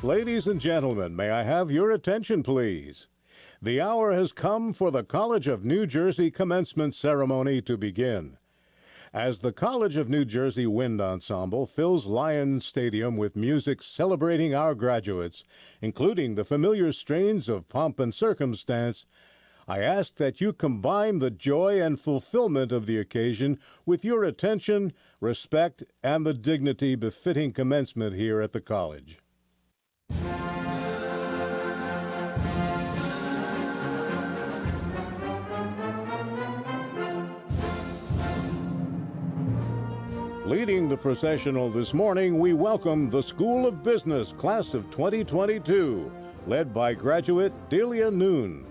Ladies and gentlemen, may I have your attention, please? The hour has come for the College of New Jersey commencement ceremony to begin. As the College of New Jersey Wind Ensemble fills Lions Stadium with music celebrating our graduates, including the familiar strains of Pomp and Circumstance, I ask that you combine the joy and fulfillment of the occasion with your attention, respect, and the dignity befitting commencement here at the college. Leading the processional this morning, we welcome the School of Business Class of 2022, led by graduate Delia Noon.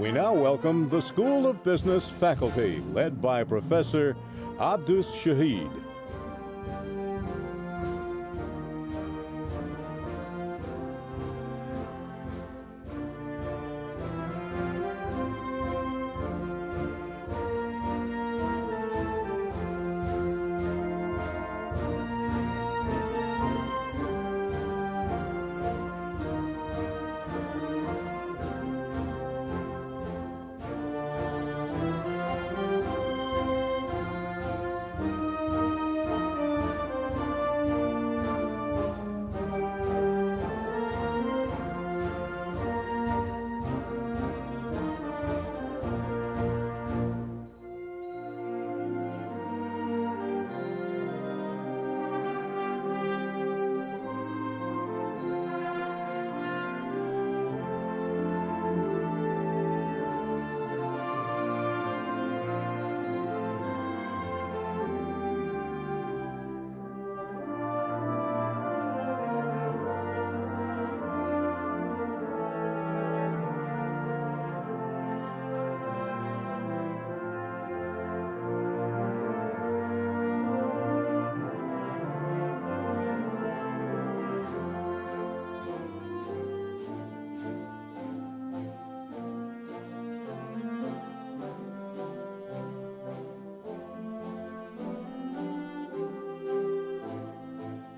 We now welcome the School of Business faculty, led by Professor Abdus Shahid.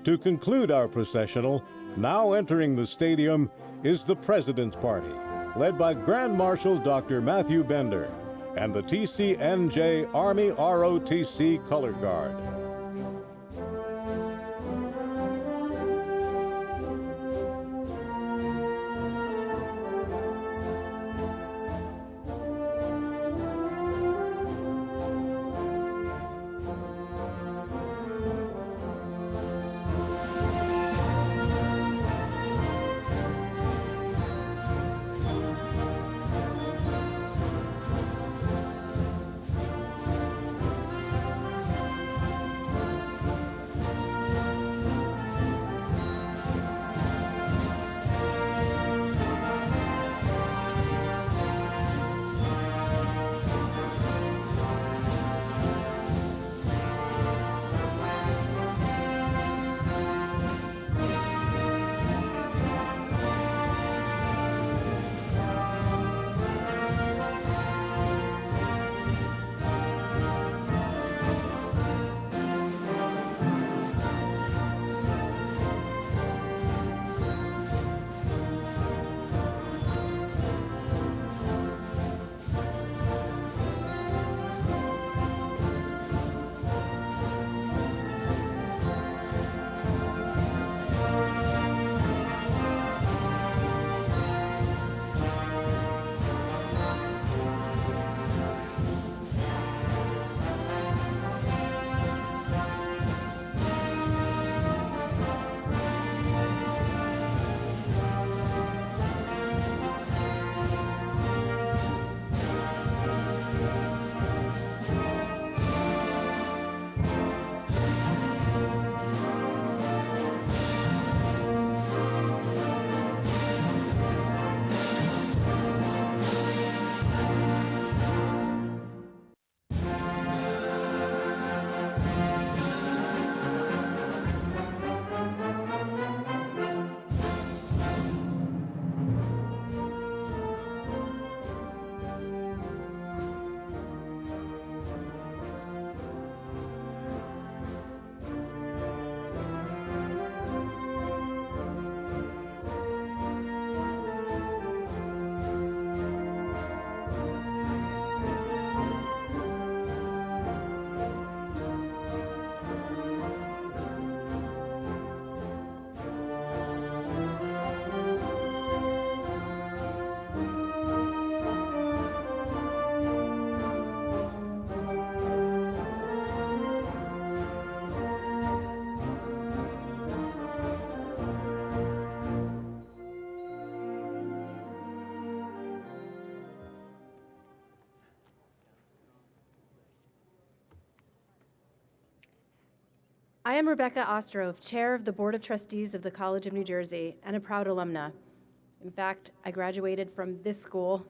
To conclude our processional, now entering the stadium is the President's Party, led by Grand Marshal Dr. Matthew Bender and the TCNJ Army ROTC Color Guard. I am Rebecca Ostrov, Chair of the Board of Trustees of the College of New Jersey and a proud alumna. In fact, I graduated from this school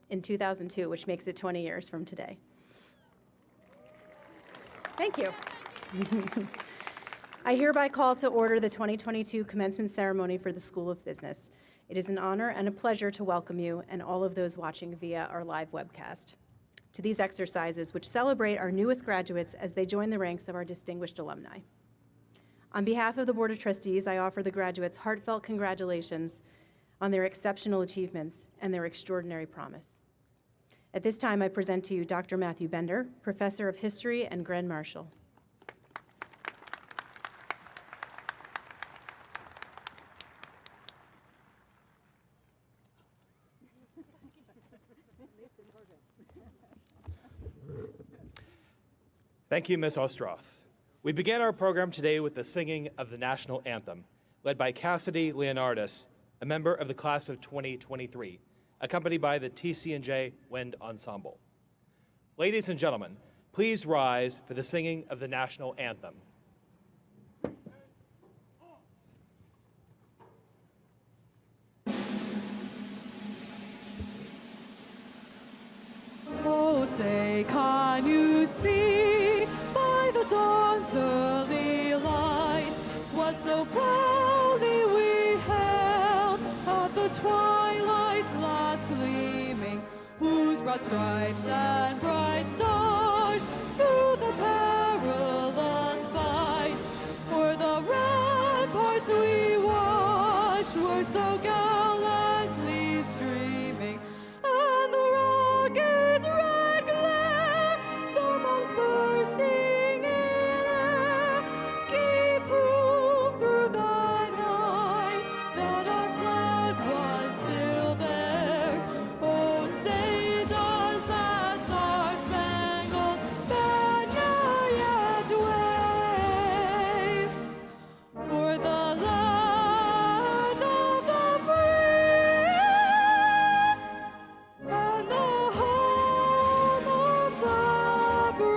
in 2002, which makes it 20 years from today. Thank you. I hereby call to order the 2022 commencement ceremony for the School of Business. It is an honor and a pleasure to welcome you and all of those watching via our live webcast to these exercises, which celebrate our newest graduates as they join the ranks of our distinguished alumni. On behalf of the Board of Trustees, I offer the graduates heartfelt congratulations on their exceptional achievements and their extraordinary promise. At this time, I present to you Dr. Matthew Bender, Professor of History and Grand Marshal. Thank you, Ms. Ostroff. We began our program today with the singing of the national anthem, led by Cassidy Leonardis, a member of the class of 2023, accompanied by the TCNJ Wind Ensemble. Ladies and gentlemen, please rise for the singing of the national anthem. Oh, say, can you see by the dawn's early light what so proudly we held at the twilight's last gleaming, whose broad stripes and bright stars through the perilous fight o'er the ramparts we watched were so gallantly streaming, and the rocket's red glare, the bombs bursting in air, gave proof through the night that our flag was still there. Oh, say does that star-spangled banner yet wave o'er the land of the free and the home of the brave?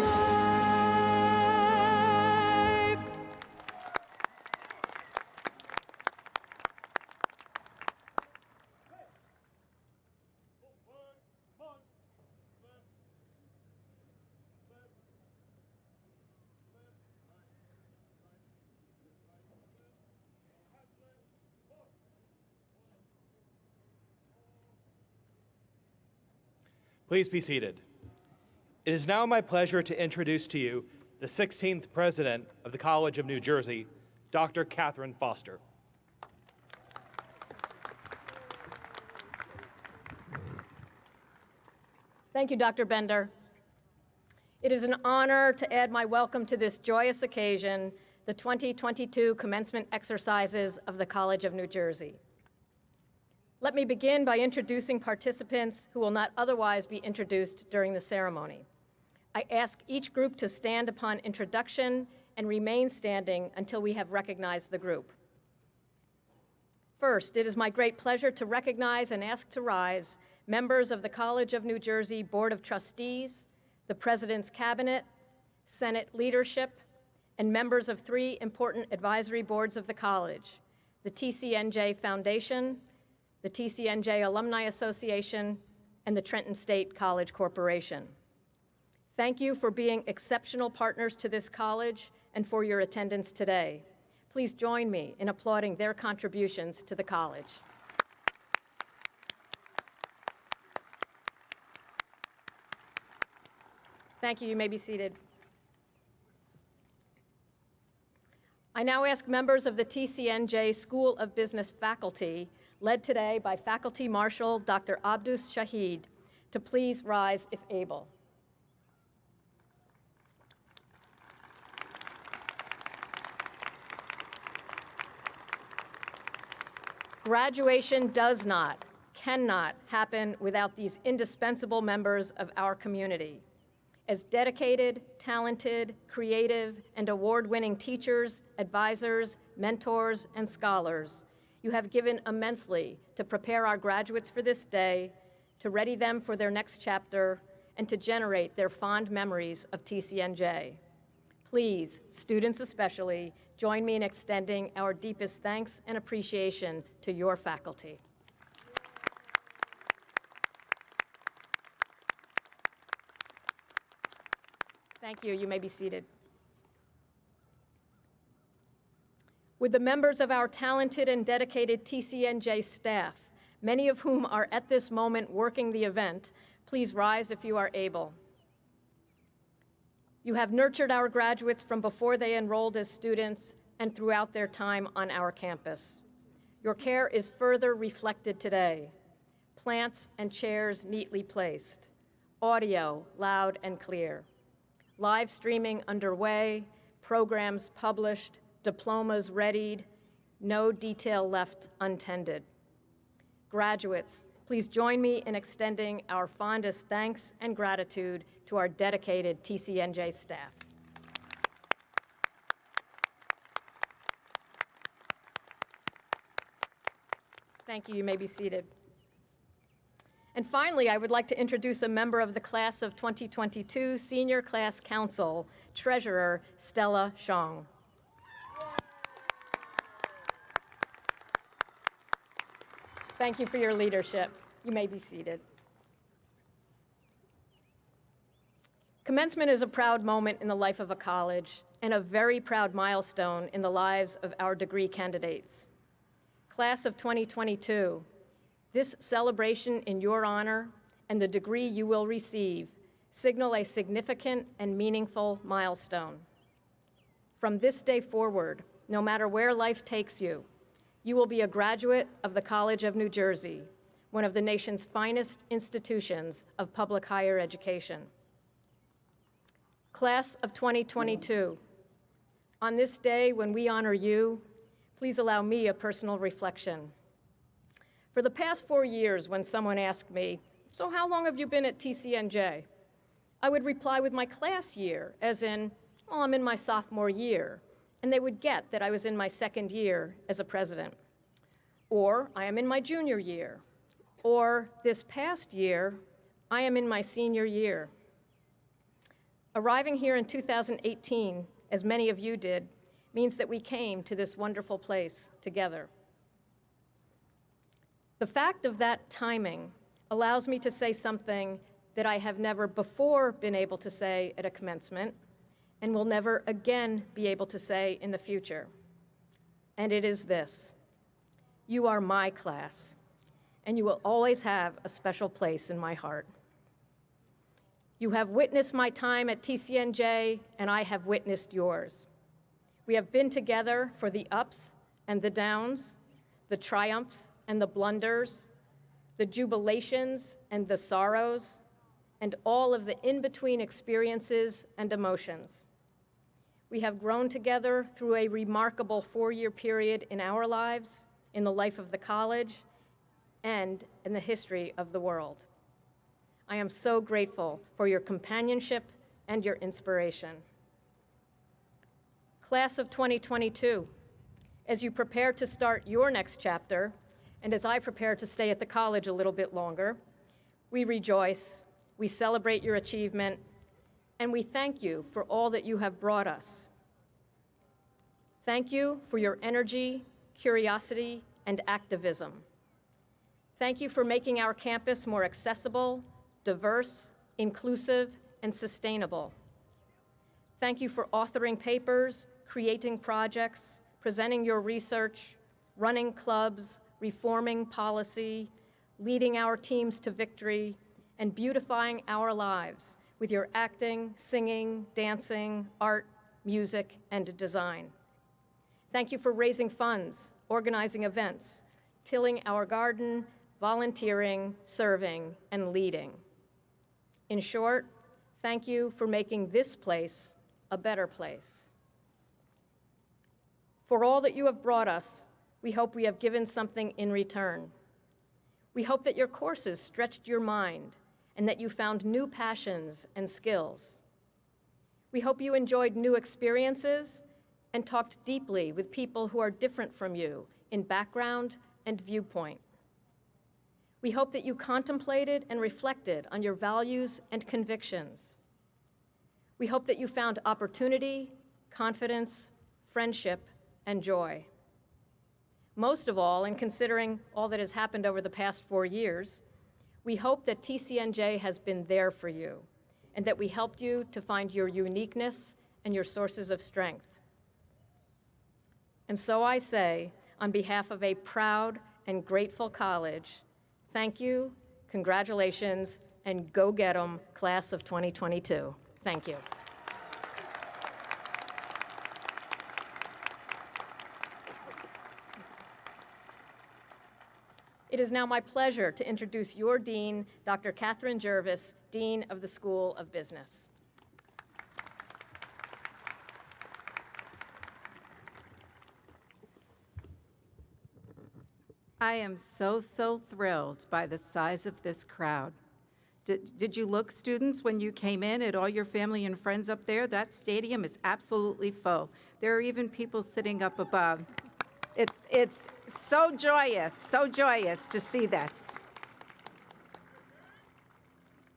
Please be seated. It is now my pleasure to introduce to you the 16th President of the College of New Jersey, Dr. Catherine Foster. Thank you, Dr. Bender. It is an honor to add my welcome to this joyous occasion, the 2022 commencement exercises of the College of New Jersey. Let me begin by introducing participants who will not otherwise be introduced during the ceremony. I ask each group to stand upon introduction and remain standing until we have recognized the group. First, it is my great pleasure to recognize and ask to rise members of the College of New Jersey Board of Trustees, the President's Cabinet, Senate leadership, and members of 3 important advisory boards of the college, the TCNJ Foundation, the TCNJ Alumni Association, and the Trenton State College Corporation. Thank you for being exceptional partners to this college and for your attendance today. Please join me in applauding their contributions to the college. Thank you. You may be seated. I now ask members of the TCNJ School of Business faculty, led today by Faculty Marshal Dr. Abdus Shahid, to please rise if able. Graduation does not, cannot happen without these indispensable members of our community. As dedicated, talented, creative, and award-winning teachers, advisors, mentors, and scholars, you have given immensely to prepare our graduates for this day, to ready them for their next chapter, and to generate their fond memories of TCNJ. Please, students especially, join me in extending our deepest thanks and appreciation to your faculty. Thank you. You may be seated. With the members of our talented and dedicated TCNJ staff, many of whom are at this moment working the event, please rise if you are able. You have nurtured our graduates from before they enrolled as students and throughout their time on our campus. Your care is further reflected today. Plants and chairs neatly placed, audio loud and clear, live streaming underway, programs published, diplomas readied, no detail left untended. Graduates, please join me in extending our fondest thanks and gratitude to our dedicated TCNJ staff. Thank you. You may be seated. And finally, I would like to introduce a member of the class of 2022 Senior Class Council, Treasurer Stella Shong. Thank you for your leadership. You may be seated. Commencement is a proud moment in the life of a college and a very proud milestone in the lives of our degree candidates. Class of 2022, this celebration in your honor and the degree you will receive signal a significant and meaningful milestone. From this day forward, no matter where life takes you, you will be a graduate of the College of New Jersey, one of the nation's finest institutions of public higher education. Class of 2022, on this day when we honor you, please allow me a personal reflection. For the past 4 years, when someone asked me, "So how long have you been at TCNJ?" I would reply with my class year, as in, "Well, I'm in my sophomore year," and they would get that I was in my second year as a president. Or, "I am in my junior year," or, "This past year, I am in my senior year." Arriving here in 2018, as many of you did, means that we came to this wonderful place together. The fact of that timing allows me to say something that I have never before been able to say at a commencement and will never again be able to say in the future. And it is this: you are my class, and you will always have a special place in my heart. You have witnessed my time at TCNJ, and I have witnessed yours. We have been together for the ups and the downs, the triumphs and the blunders, the jubilations and the sorrows, and all of the in-between experiences and emotions. We have grown together through a remarkable 4-year period in our lives, in the life of the college, and in the history of the world. I am so grateful for your companionship and your inspiration. Class of 2022, as you prepare to start your next chapter, and as I prepare to stay at the college a little bit longer, we rejoice, we celebrate your achievement, and we thank you for all that you have brought us. Thank you for your energy, curiosity, and activism. Thank you for making our campus more accessible, diverse, inclusive, and sustainable. Thank you for authoring papers, creating projects, presenting your research, running clubs, reforming policy, leading our teams to victory, and beautifying our lives with your acting, singing, dancing, art, music, and design. Thank you for raising funds, organizing events, tilling our garden, volunteering, serving, and leading. In short, thank you for making this place a better place. For all that you have brought us, we hope we have given something in return. We hope that your courses stretched your mind and that you found new passions and skills. We hope you enjoyed new experiences and talked deeply with people who are different from you in background and viewpoint. We hope that you contemplated and reflected on your values and convictions. We hope that you found opportunity, confidence, friendship, and joy. Most of all, in considering all that has happened over the past 4 years, we hope that TCNJ has been there for you, and that we helped you to find your uniqueness and your sources of strength. And so I say, on behalf of a proud and grateful college, thank you, congratulations, and go get 'em, class of 2022. Thank you. It is now my pleasure to introduce your Dean, Dr. Catherine Jervis, Dean of the School of Business. I am so thrilled by the size of this crowd. Did you look, students, when you came in at all your family and friends up there? That stadium is absolutely full. There are even people sitting up above. It's so joyous to see this.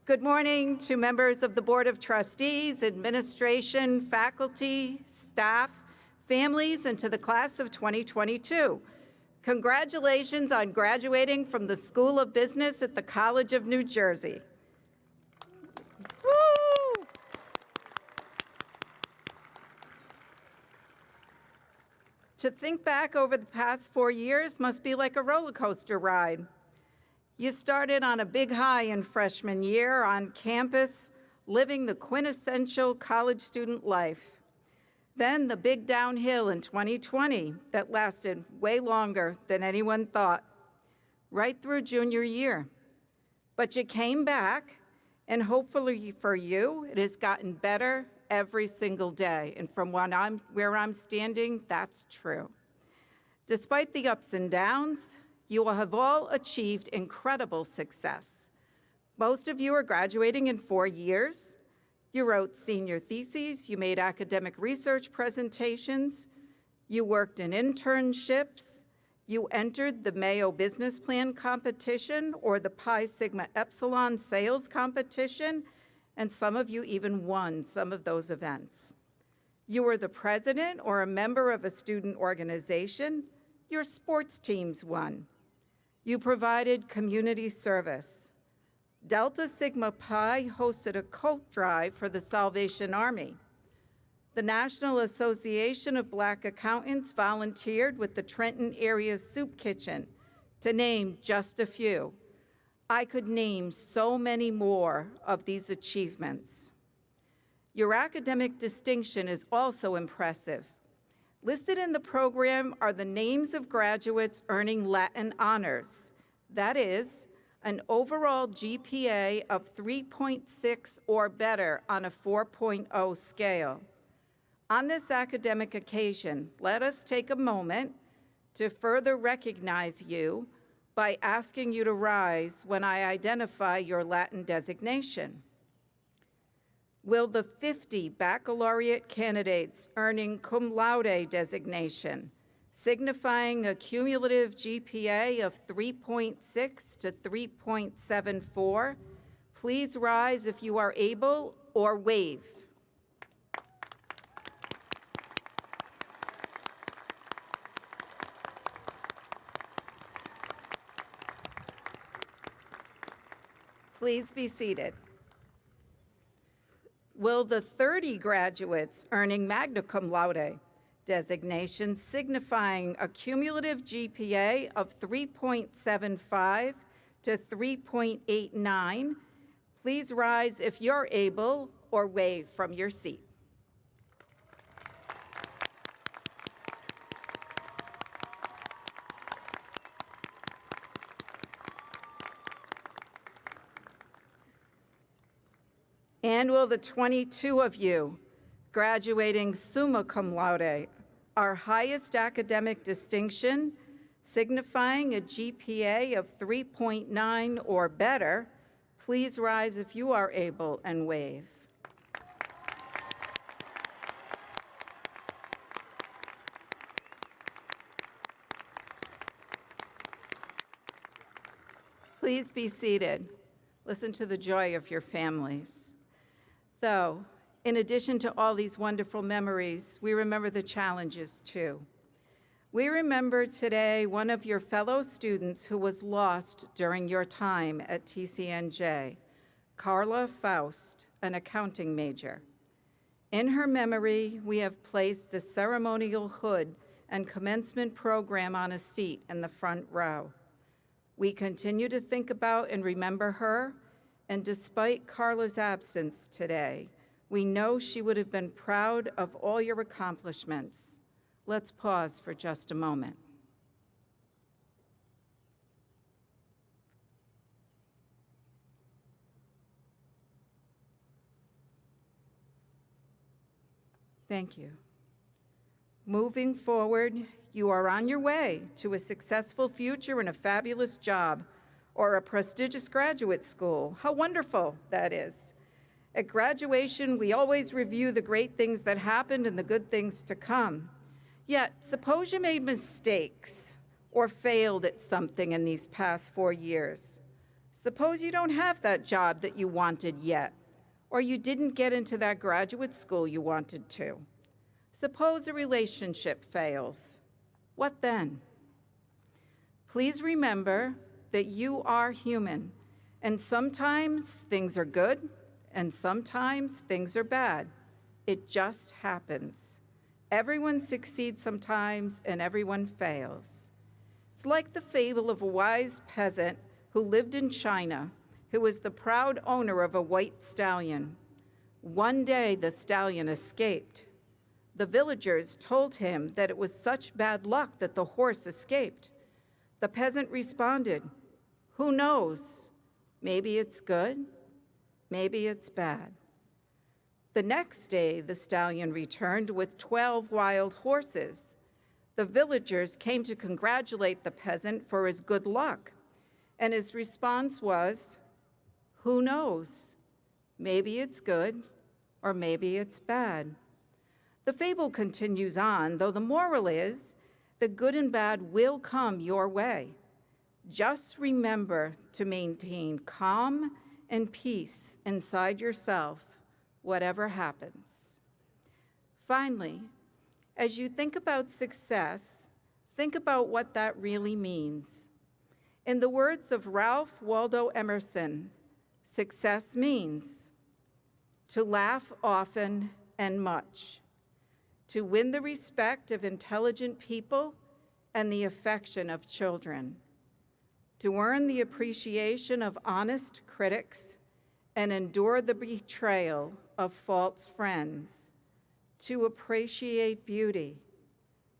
Good morning to members of the Board of Trustees, administration, faculty, staff, families, and to the class of 2022. Congratulations on graduating from the School of Business at the College of New Jersey. Woo! To think back over the past 4 years must be like a roller coaster ride. You started on a big high in freshman year on campus, living the quintessential college student life. Then the big downhill in 2020 that lasted way longer than anyone thought, right through junior year. But you came back, and hopefully for you, it has gotten better every single day. And from where I'm standing, that's true. Despite the ups and downs, you will have all achieved incredible success. Most of you are graduating in 4 years. You wrote senior theses, you made academic research presentations, you worked in internships, you entered the Mayo Business Plan competition or the Pi Sigma Epsilon sales competition, and some of you even won some of those events. You were the president or a member of a student organization, your sports teams won. You provided community service. Delta Sigma Pi hosted a coat drive for the Salvation Army. The National Association of Black Accountants volunteered with the Trenton Area Soup Kitchen, to name just a few. I could name so many more of these achievements. Your academic distinction is also impressive. Listed in the program are the names of graduates earning Latin honors. That is, an overall GPA of 3.6 or better on a 4.0 scale. On this academic occasion, let us take a moment to further recognize you by asking you to rise when I identify your Latin designation. Will the 50 baccalaureate candidates earning cum laude designation, signifying a cumulative GPA of 3.6 to 3.74, please rise if you are able or wave. Please be seated. Will the 30 graduates earning magna cum laude designation signifying a cumulative GPA of 3.75 to 3.89, please rise if you're able or wave from your seat. And will the 22 of you graduating summa cum laude, our highest academic distinction, signifying a GPA of 3.9 or better, please rise if you are able and wave. Please be seated. Listen to the joy of your families. So, in addition to all these wonderful memories, we remember the challenges too. We remember today one of your fellow students who was lost during your time at TCNJ, Carla Faust, an accounting major. In her memory, we have placed a ceremonial hood and commencement program on a seat in the front row. We continue to think about and remember her, and despite Carla's absence today, we know she would have been proud of all your accomplishments. Let's pause for just a moment. Thank you. Moving forward, you are on your way to a successful future and a fabulous job, or a prestigious graduate school. How wonderful that is. At graduation, we always review the great things that happened and the good things to come. Yet, suppose you made mistakes or failed at something in these past 4 years. Suppose you don't have that job that you wanted yet, or you didn't get into that graduate school you wanted to. Suppose a relationship fails. What then? Please remember that you are human, and sometimes things are good, and sometimes things are bad. It just happens. Everyone succeeds sometimes, and everyone fails. It's like the fable of a wise peasant who lived in China, who was the proud owner of a white stallion. One day, the stallion escaped. The villagers told him that it was such bad luck that the horse escaped. The peasant responded, "Who knows? Maybe it's good, maybe it's bad." The next day, the stallion returned with 12 wild horses. The villagers came to congratulate the peasant for his good luck, and his response was, "Who knows? Maybe it's good, or maybe it's bad." The fable continues on, though the moral is that good and bad will come your way. Just remember to maintain calm and peace inside yourself, whatever happens. Finally, as you think about success, think about what that really means. In the words of Ralph Waldo Emerson, success means to laugh often and much, to win the respect of intelligent people and the affection of children, to earn the appreciation of honest critics and endure the betrayal of false friends, to appreciate beauty,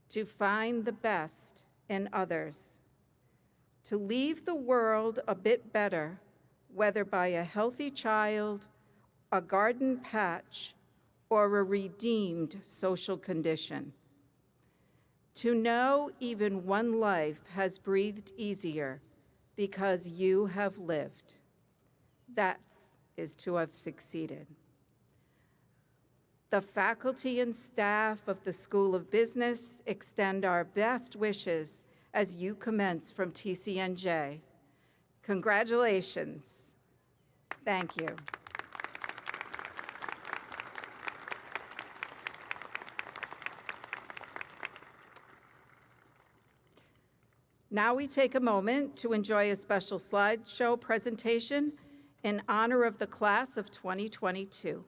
to find the best in others, to leave the world a bit better, whether by a healthy child, a garden patch, or a redeemed social condition. To know even one life has breathed easier because you have lived. That is to have succeeded. The faculty and staff of the School of Business extend our best wishes as you commence from TCNJ. Congratulations. Thank you. Now we take a moment to enjoy a special slideshow presentation in honor of the class of 2022.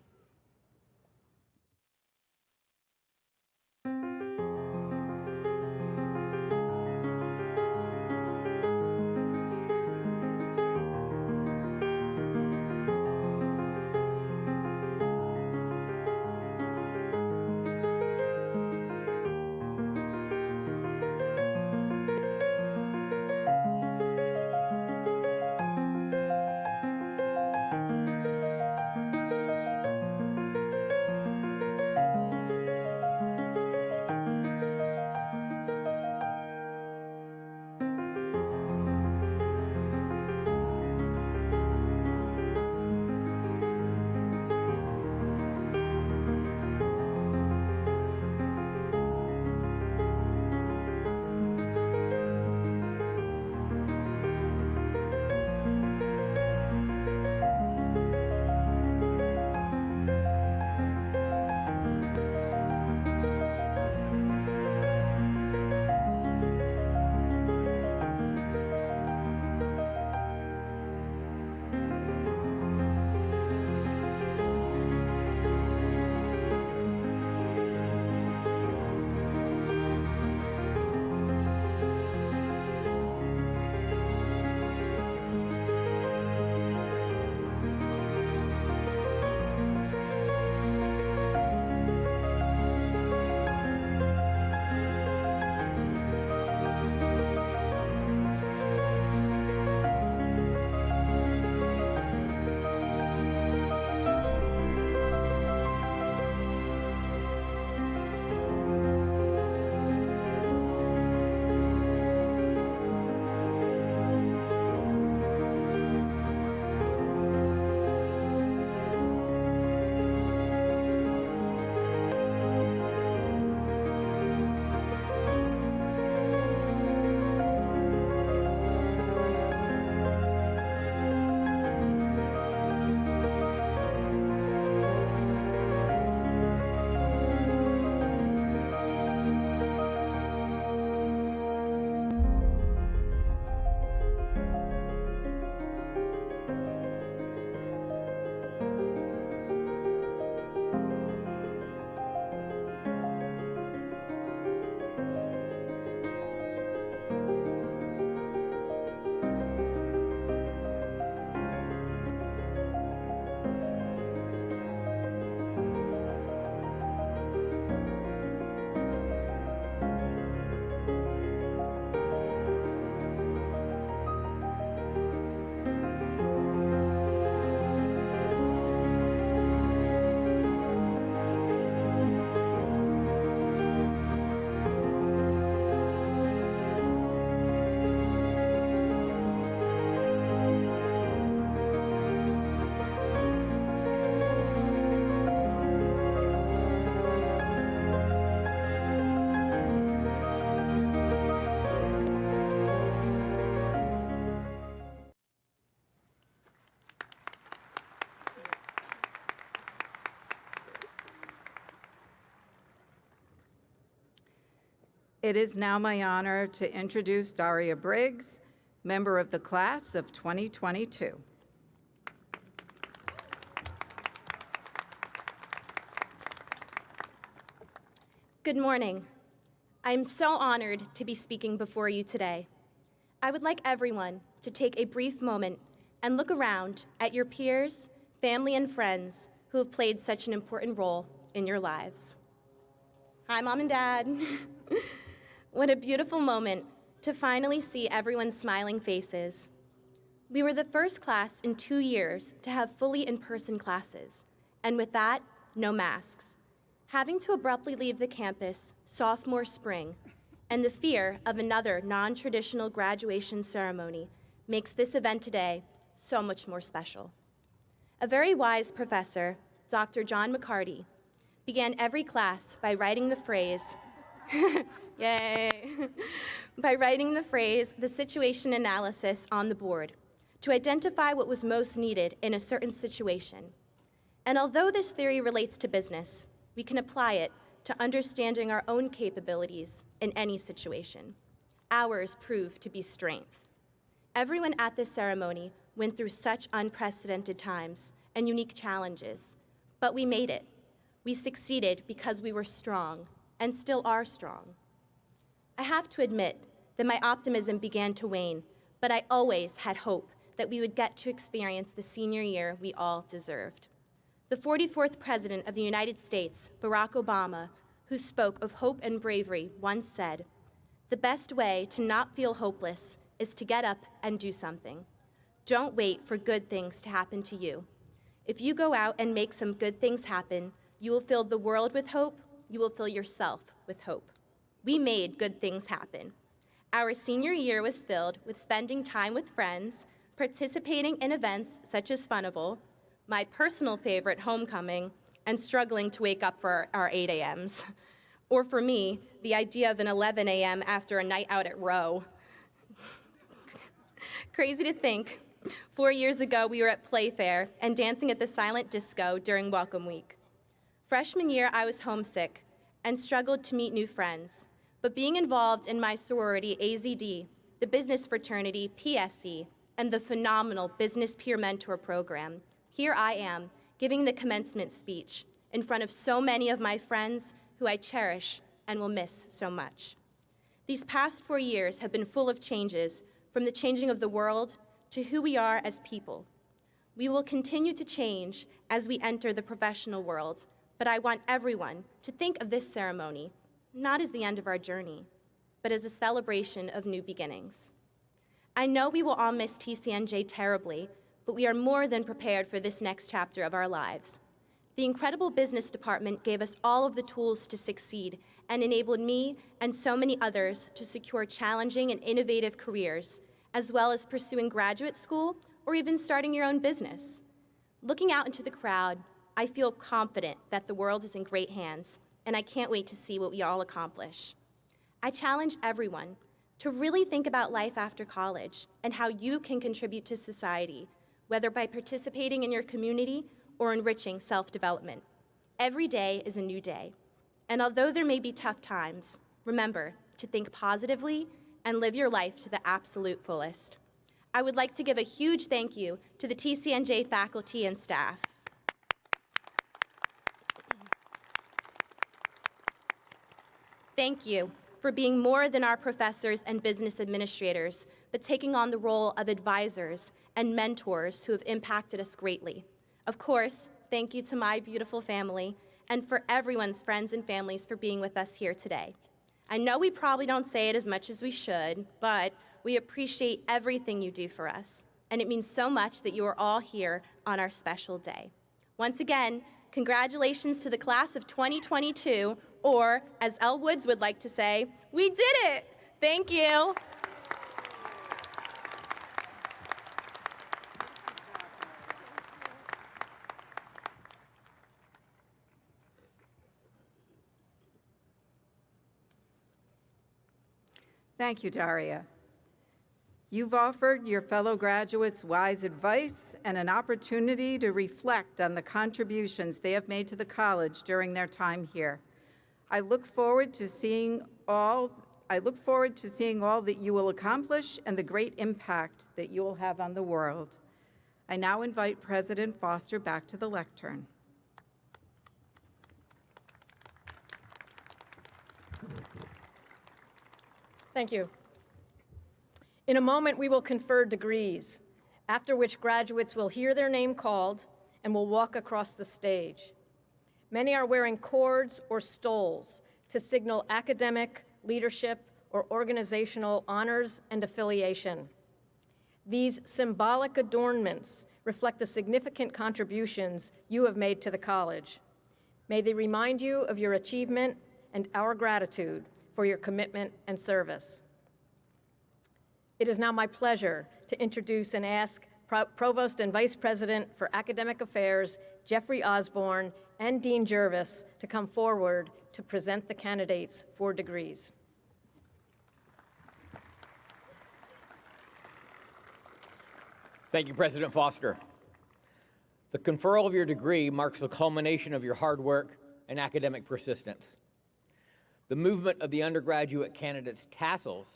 It is now my honor to introduce Daria Briggs, member of the class of 2022. Good morning. I'm so honored to be speaking before you today. I would like everyone to take a brief moment and look around at your peers, family, and friends who have played such an important role in your lives. Hi, Mom and Dad. What a beautiful moment to finally see everyone's smiling faces. We were the first class in 2 years to have fully in-person classes, and with that, no masks. Having to abruptly leave the campus sophomore spring and the fear of another non-traditional graduation ceremony makes this event today so much more special. A very wise professor, Dr. John McCarty, began every class by writing the phrase, yay, by writing the phrase, the situation analysis on the board to identify what was most needed in a certain situation. And although this theory relates to business, we can apply it to understanding our own capabilities in any situation. Ours proved to be strength. Everyone at this ceremony went through such unprecedented times and unique challenges, but we made it. We succeeded because we were strong and still are strong. I have to admit that my optimism began to wane, but I always had hope that we would get to experience the senior year we all deserved. The 44th President of the United States, Barack Obama, who spoke of hope and bravery, once said, "The best way to not feel hopeless is to get up and do something. Don't wait for good things to happen to you. If you go out and make some good things happen, you will fill the world with hope, you will fill yourself with hope." We made good things happen. Our senior year was filled with spending time with friends, participating in events such as Funival, my personal favorite, homecoming, and struggling to wake up for our 8 a.m.s. Or for me, the idea of an 11 a.m. after a night out at Row. Crazy to think, 4 years ago we were at Playfair and dancing at the silent disco during Welcome Week. Freshman year, I was homesick and struggled to meet new friends. But being involved in my sorority, AZD, the business fraternity, PSC, and the phenomenal Business Peer Mentor program, here I am, giving the commencement speech in front of so many of my friends who I cherish and will miss so much. These past 4 years have been full of changes, from the changing of the world to who we are as people. We will continue to change as we enter the professional world, but I want everyone to think of this ceremony not as the end of our journey, but as a celebration of new beginnings. I know we will all miss TCNJ terribly, but we are more than prepared for this next chapter of our lives. The incredible business department gave us all of the tools to succeed and enabled me and so many others to secure challenging and innovative careers, as well as pursuing graduate school or even starting your own business. Looking out into the crowd, I feel confident that the world is in great hands, and I can't wait to see what we all accomplish. I challenge everyone to really think about life after college and how you can contribute to society, whether by participating in your community or enriching self-development. Every day is a new day. And although there may be tough times, remember to think positively and live your life to the absolute fullest. I would like to give a huge thank you to the TCNJ faculty and staff. Thank you for being more than our professors and business administrators, but taking on the role of advisors and mentors who have impacted us greatly. Of course, thank you to my beautiful family and for everyone's friends and families for being with us here today. I know we probably don't say it as much as we should, but we appreciate everything you do for us, and it means so much that you are all here on our special day. Once again, congratulations to the class of 2022, or as Elle Woods would like to say, we did it! Thank you. Thank you, Daria. You've offered your fellow graduates wise advice and an opportunity to reflect on the contributions they have made to the college during their time here. I look forward to seeing all I look forward to seeing all that you will accomplish and the great impact that you will have on the world. I now invite President Foster back to the lectern. Thank you. In a moment, we will confer degrees, after which graduates will hear their name called and will walk across the stage. Many are wearing cords or stoles to signal academic, leadership, or organizational honors and affiliation. These symbolic adornments reflect the significant contributions you have made to the college. May they remind you of your achievement and our gratitude for your commitment and service. It is now my pleasure to introduce and ask Provost and Vice President for Academic Affairs, Jeffrey Osborne, and Dean Jervis to come forward to present the candidates for degrees. Thank you, President Foster. The conferral of your degree marks the culmination of your hard work and academic persistence. The movement of the undergraduate candidates' tassels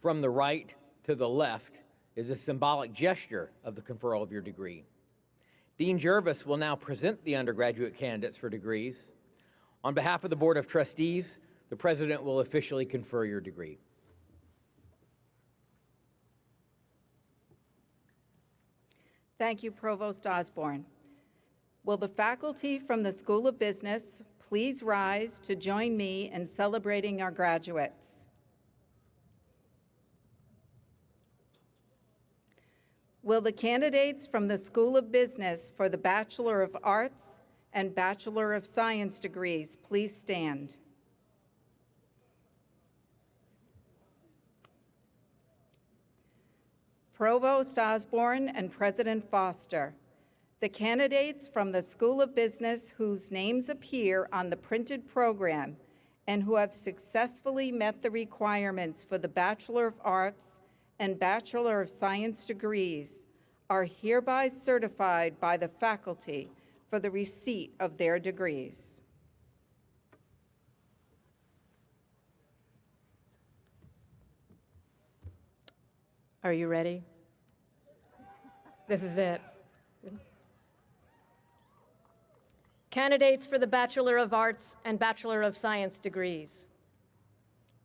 from the right to the left is a symbolic gesture of the conferral of your degree. Dean Jervis will now present the undergraduate candidates for degrees. On behalf of the Board of Trustees, the President will officially confer your degree. Thank you, Provost Osborne. Will the faculty from the School of Business please rise to join me in celebrating our graduates? Will the candidates from the School of Business for the Bachelor of Arts and Bachelor of Science degrees please stand? Provost Osborne and President Foster, the candidates from the School of Business whose names appear on the printed program and who have successfully met the requirements for the Bachelor of Arts and Bachelor of Science degrees are hereby certified by the faculty for the receipt of their degrees. Are you ready? This is it. Candidates for the Bachelor of Arts and Bachelor of Science degrees.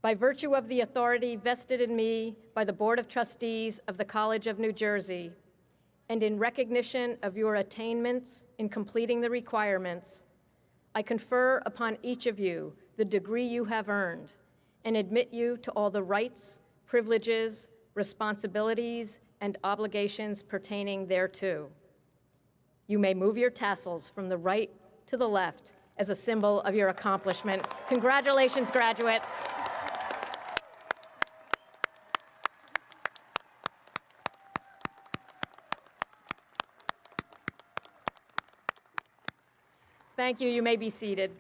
By virtue of the authority vested in me by the Board of Trustees of the College of New Jersey, and in recognition of your attainments in completing the requirements, I confer upon each of you the degree you have earned and admit you to all the rights, privileges, responsibilities, and obligations pertaining thereto. You may move your tassels from the right to the left as a symbol of your accomplishment. Congratulations, graduates. Thank you. You may be seated.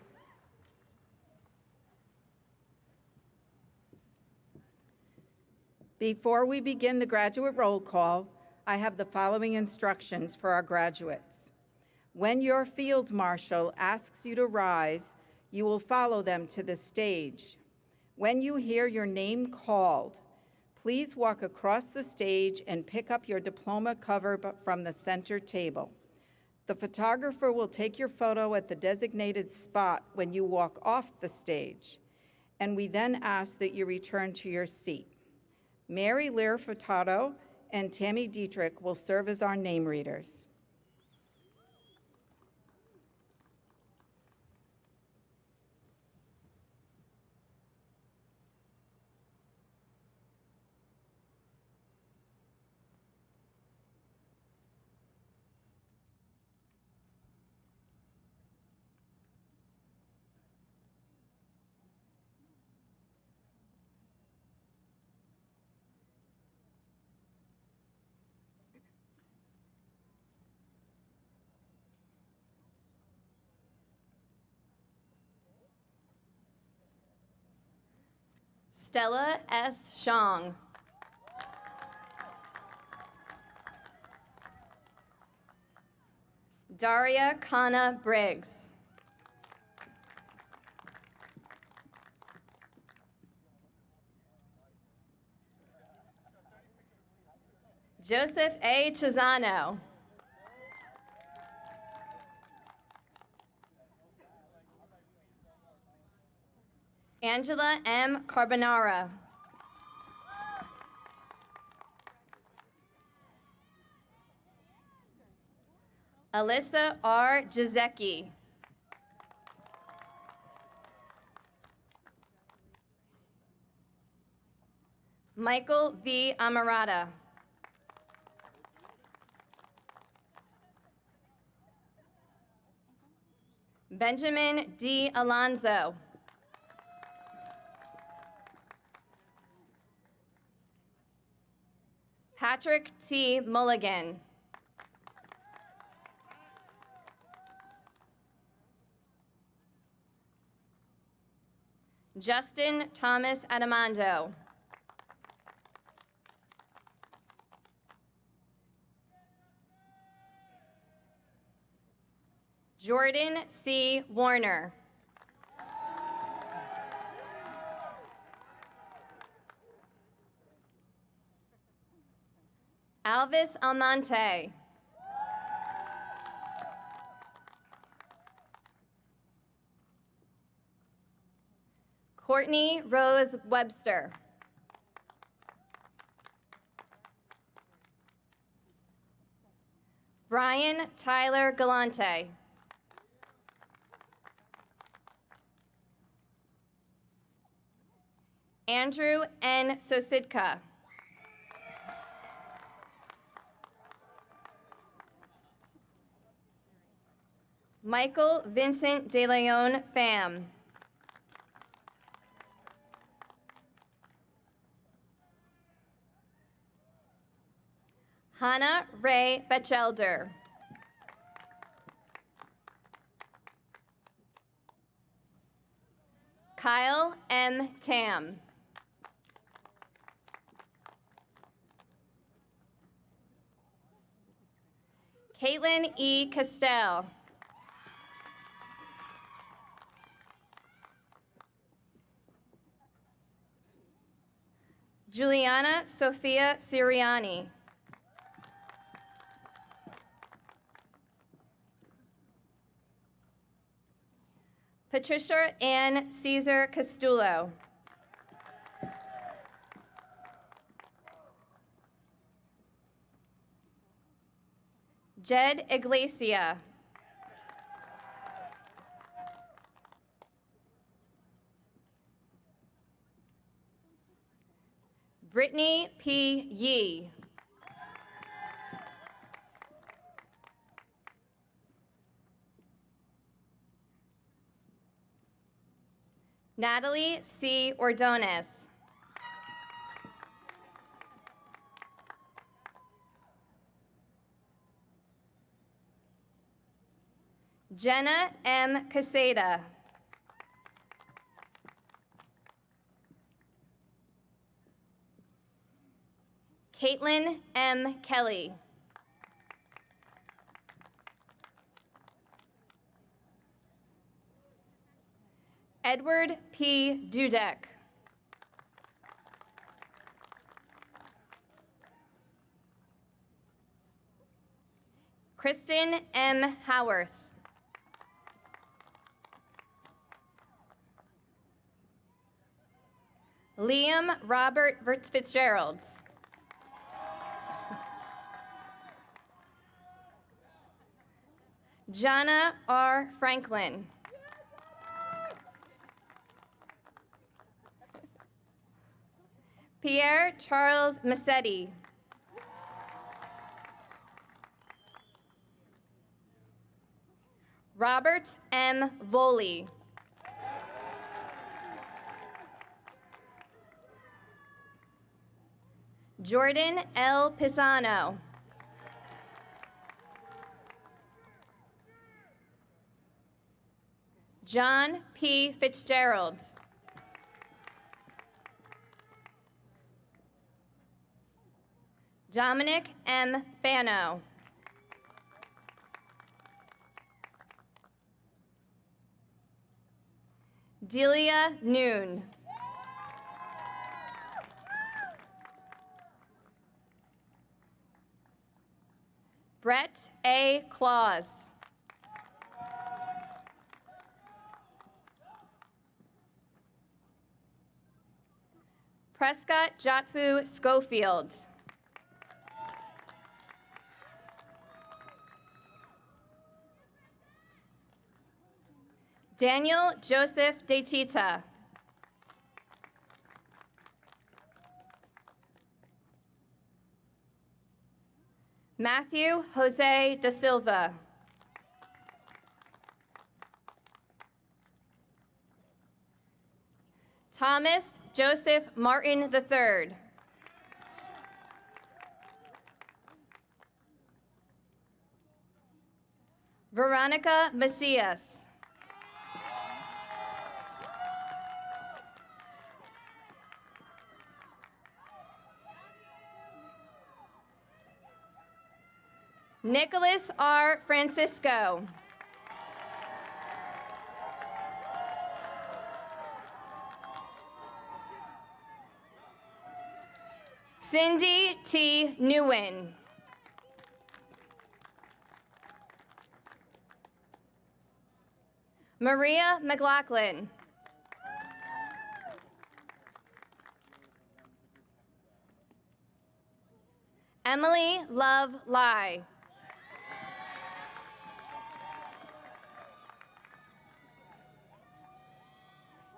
Before we begin the graduate roll call, I have the following instructions for our graduates. When your field marshal asks you to rise, you will follow them to the stage. When you hear your name called, please walk across the stage and pick up your diploma cover from the center table. The photographer will take your photo at the designated spot when you walk off the stage, and we then ask that you return to your seat. Mary Lear Furtado and Tammy Dietrich will serve as our name readers. Stella S. Shong. Daria Kana Briggs. Joseph A. Chisano. Angela M. Carbonara. Alyssa R. Jazecki. Michael V. Amarata. Benjamin D. Alonzo. Patrick T. Mulligan. Justin Thomas Adamando. Jordan C. Warner. Alvis Almonte. Courtney Rose Webster. Brian Tyler Galante. Andrew N. Sosidka. Michael Vincent De Leon Pham. Hannah Ray Batchelder. Kyle M. Tam. Caitlin E. Castell. Juliana Sophia Siriani. Patricia Ann Caesar Castullo. Jed Iglesia. Brittany P. Yee. Natalie C. Ordonez. Jenna M. Caseda. Caitlin M. Kelly. Edward P. Dudek. Kristen M. Howarth. Liam Robert Fitzgerald. Jana R. Franklin. Pierre Charles Massetti. Robert M. Voley. Jordan L. Pisano. John P. Fitzgerald. Dominic M. Fano. Delia Noon. Brett A. Claus. Prescott Jotfu Schofield. Daniel Joseph DeTita. Matthew Jose da Silva. Thomas Joseph Martin III. Veronica Macias. Nicholas R. Francisco. Cindy T. Nguyen. Maria McLaughlin. Emily Love Lai.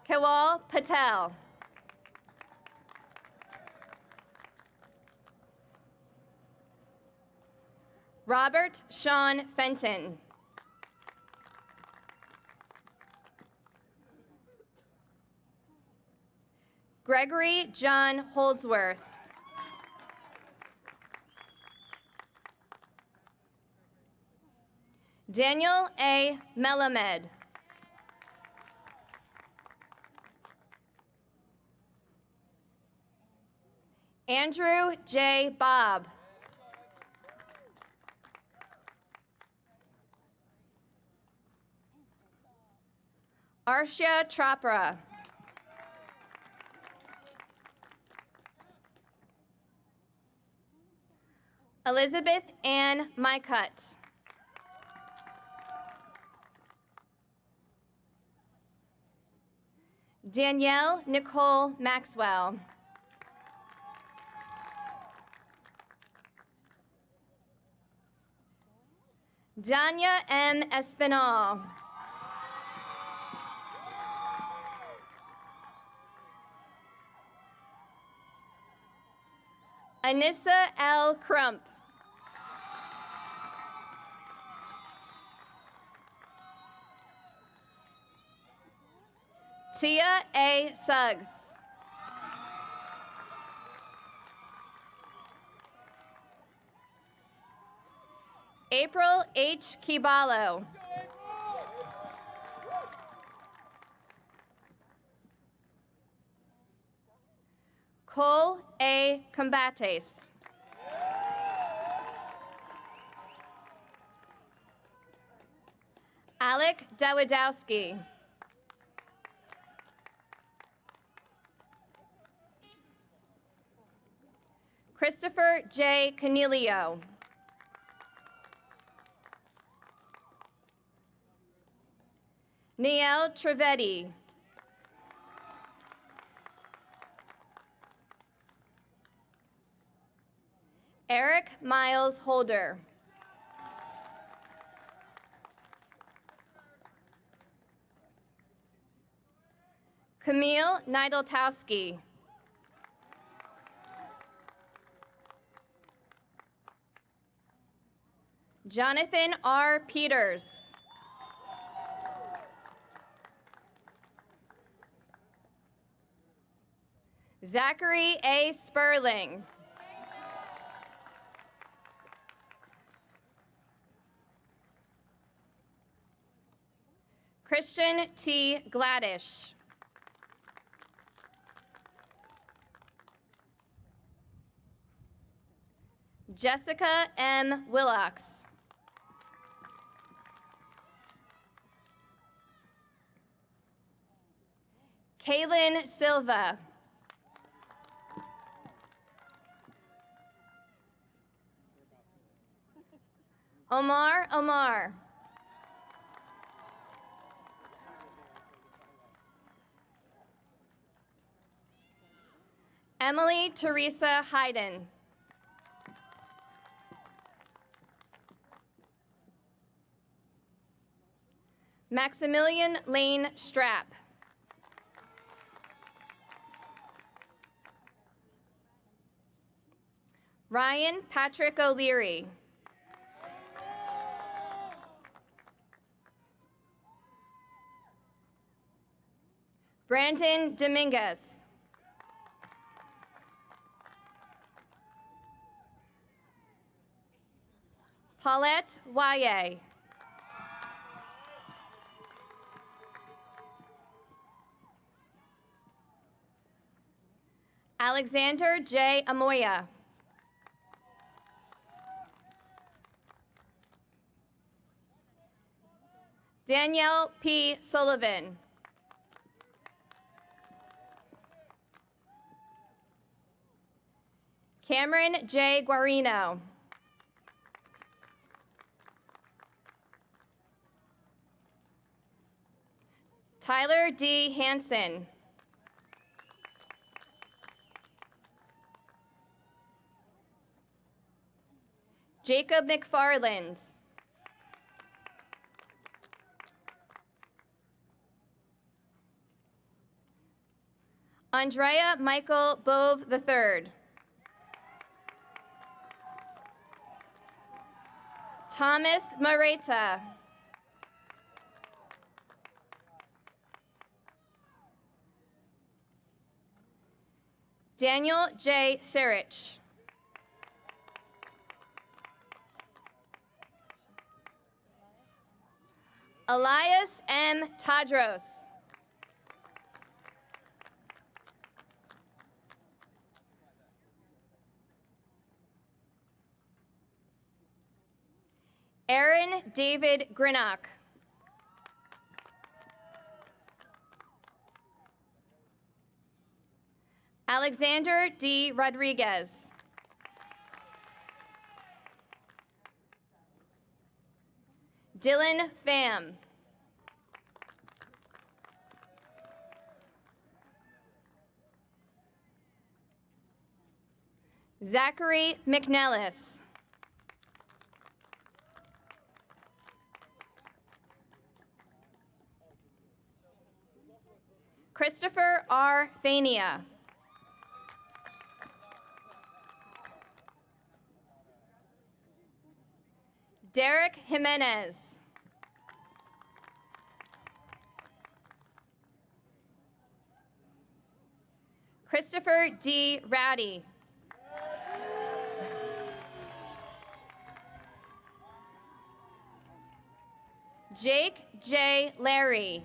Kewal Patel. Robert Sean Fenton. Gregory John Holdsworth. Daniel A. Melamed. Andrew J. Bob. Arshia Chopra. Elizabeth Ann Mycutt. Danielle Nicole Maxwell. Danya M. Espinal. Anissa L. Crump. Tia A. Suggs. April H. Kibalo. Cole A. Combates. Alec Dawidowski. Christopher J. Canelio. Niel Trevetti. Eric Miles Holder. Camille Nidaltowski. Jonathan R. Peters. Zachary A. Sperling. Christian T. Gladish. Jessica M. Willocks. Kaylin Silva. Omar Omar. Emily Teresa Hayden. Maximilian Lane Strapp. Ryan Patrick O'Leary. Brandon Dominguez. Paulette Waye. Alexander J. Amoya. Danielle P. Sullivan. Cameron J. Guarino. Tyler D. Hansen. Jacob McFarland. Andrea Michael Bove III. Thomas Mareta. Daniel J. Sarich. Elias M. Tadros. Aaron David Greenock. Alexander D. Rodriguez. Dylan Pham. Zachary McNellis. Christopher R. Fania. Derek Jimenez. Christopher D. Ratty. Jake J. Larry.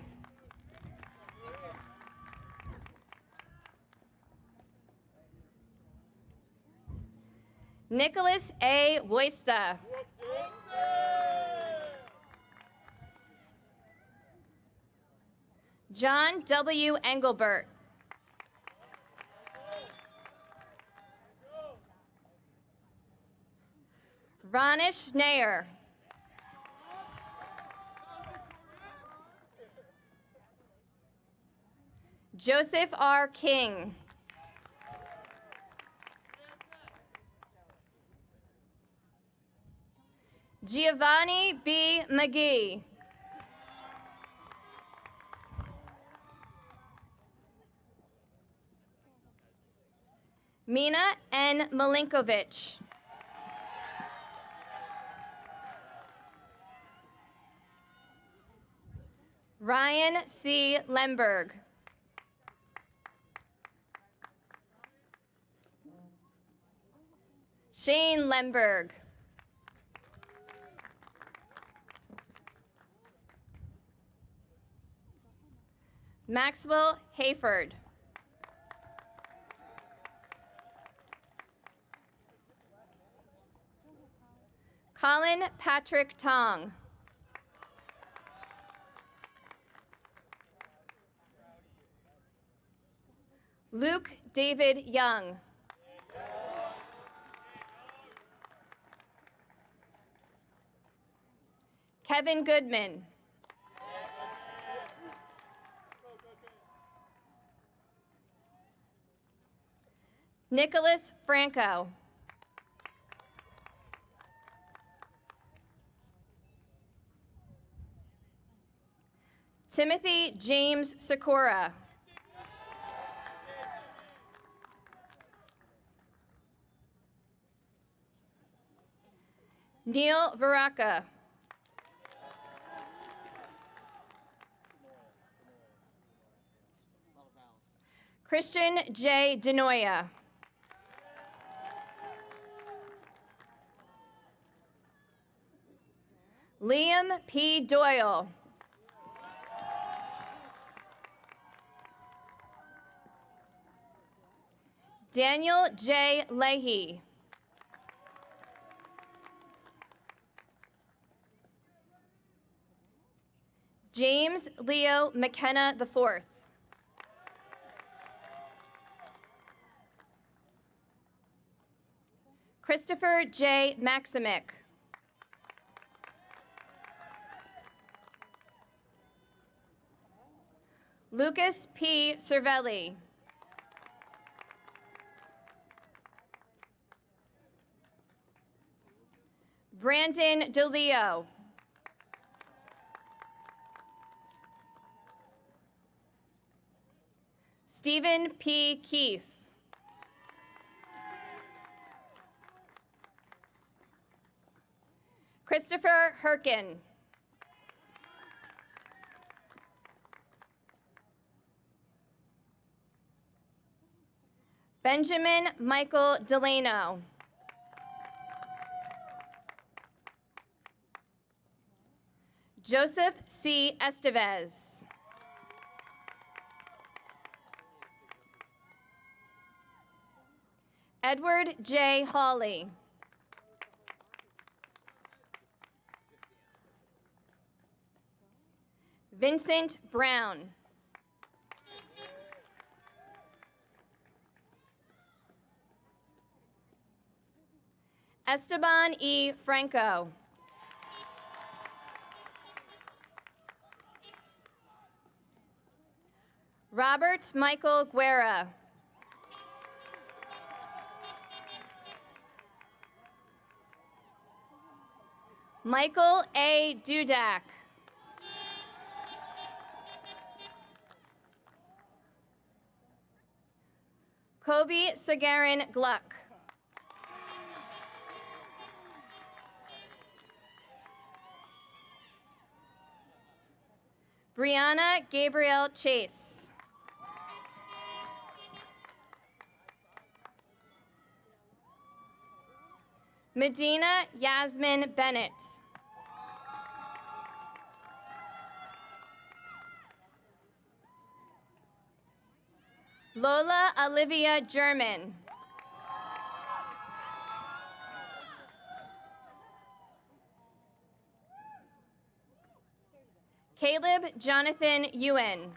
Nicholas A. Woista. John W. Engelbert. Ronish Nair. Joseph R. King. Giovanni B. McGee. Mina N. Malinkovich. Ryan C. Lemberg. Shane Lemberg. Maxwell Hayford. Colin Patrick Tong. Luke David Young. Kevin Goodman. Nicholas Franco. Timothy James Sikora. Neil Varaka. Christian J. Denoya. Liam P. Doyle. Daniel J. Leahy. James Leo McKenna IV. Christopher J. Maximic. Lucas P. Cervelli. Brandon DeLeo. Stephen P. Keefe. Christopher Herkin. Benjamin Michael Delano. Joseph C. Estevez. Edward J. Hawley. Vincent Brown. Esteban E. Franco. Robert Michael Guerra. Michael A. Dudak. Kobe Sagarin Gluck. Brianna Gabrielle Chase. Medina Yasmin Bennett. Lola Olivia German. Caleb Jonathan Ewan.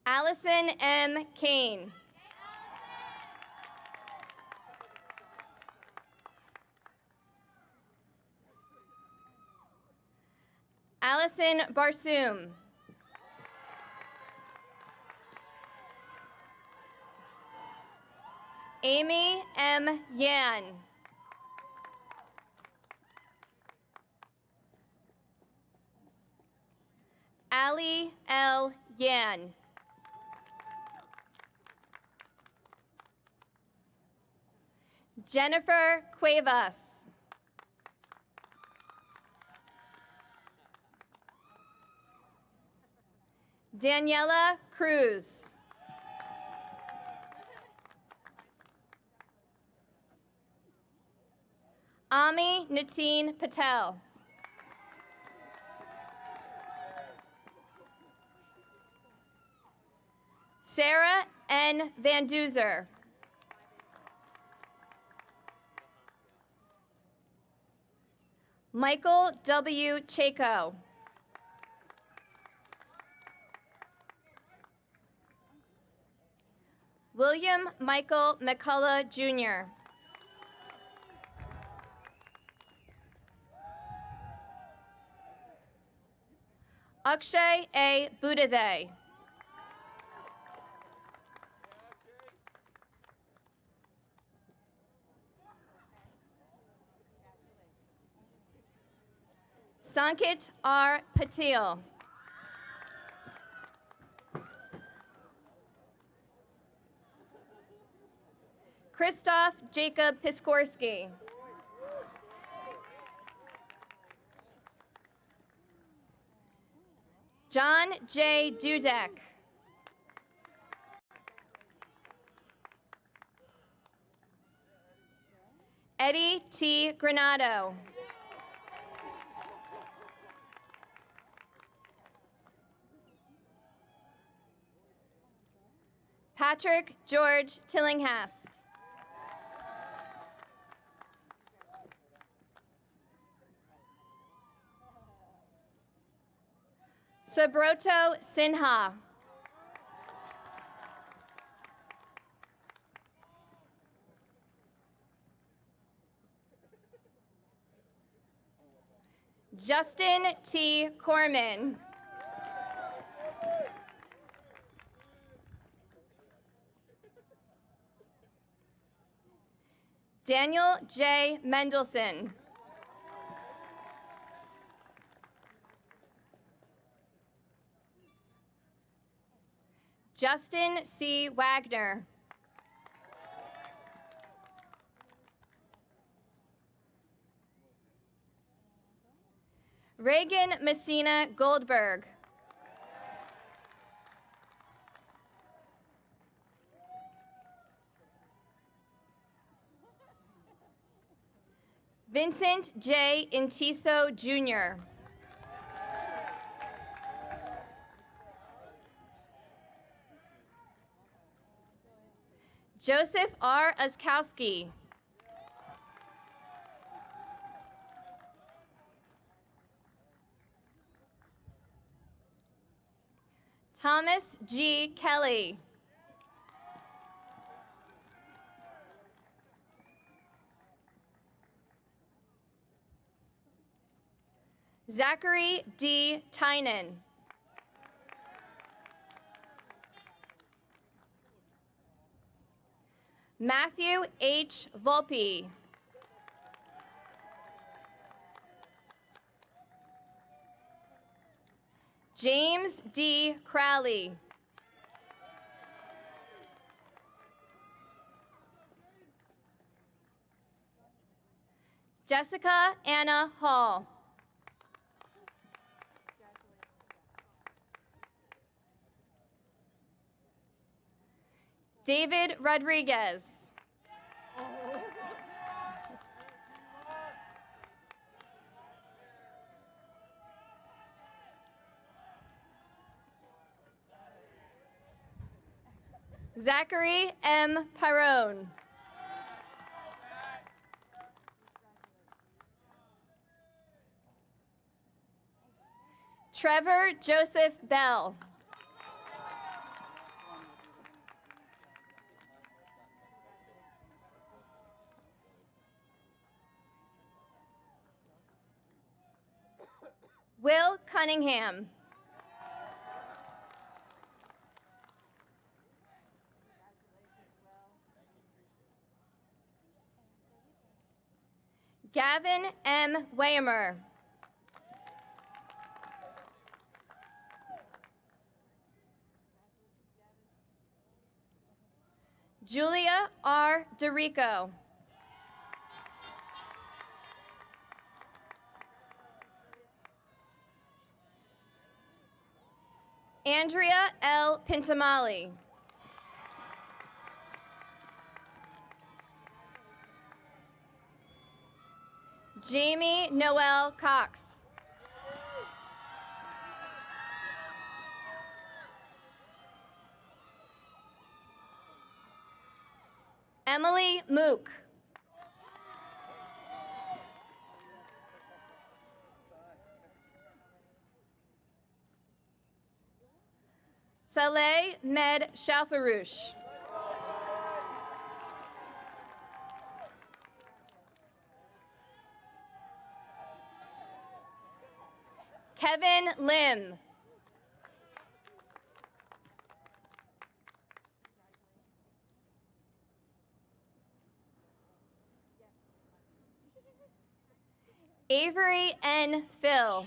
Allison M. Kane. Allison Barsoom. Amy M. Yan. Ali L. Yan. Jennifer Cuevas. Daniela Cruz. Ami Nateen Patel. Sarah N. Van Duzer. Michael W. Chaco. William Michael McCullough, Jr. Akshay A. Budade. Sankit R. Patil. Christoph Jacob Piskorski. John J. Dudek. Eddie T. Granado. Patrick George Tillinghast. Subroto Sinha. Justin T. Corman. Daniel J. Mendelson. Justin C. Wagner. Reagan Messina Goldberg. Vincent J. Intiso, Jr. Joseph R. Oskowski. Thomas G. Kelly. Zachary D. Tynan. Matthew H. Volpe. James D. Crowley. Jessica Anna Hall. David Rodriguez. Zachary M. Perone. Trevor Joseph Bell. Will Cunningham. Gavin M. Wayamer. Julia R. DeRico. Andrea L. Pintamali. Jamie Noel Cox. Emily Mook. Saleh Med Shalfarouche. Kevin Lim. Avery N. Phil.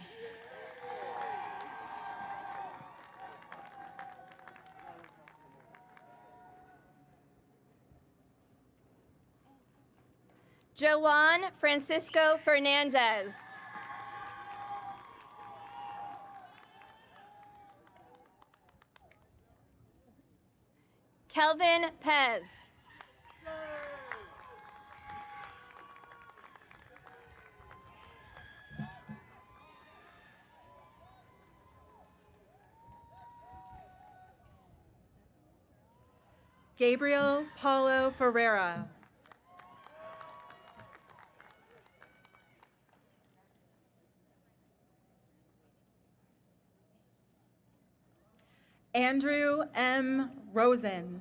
Joan Francisco Fernandez. Kelvin Pez. Gabriel Paulo Ferreira. Andrew M. Rosen.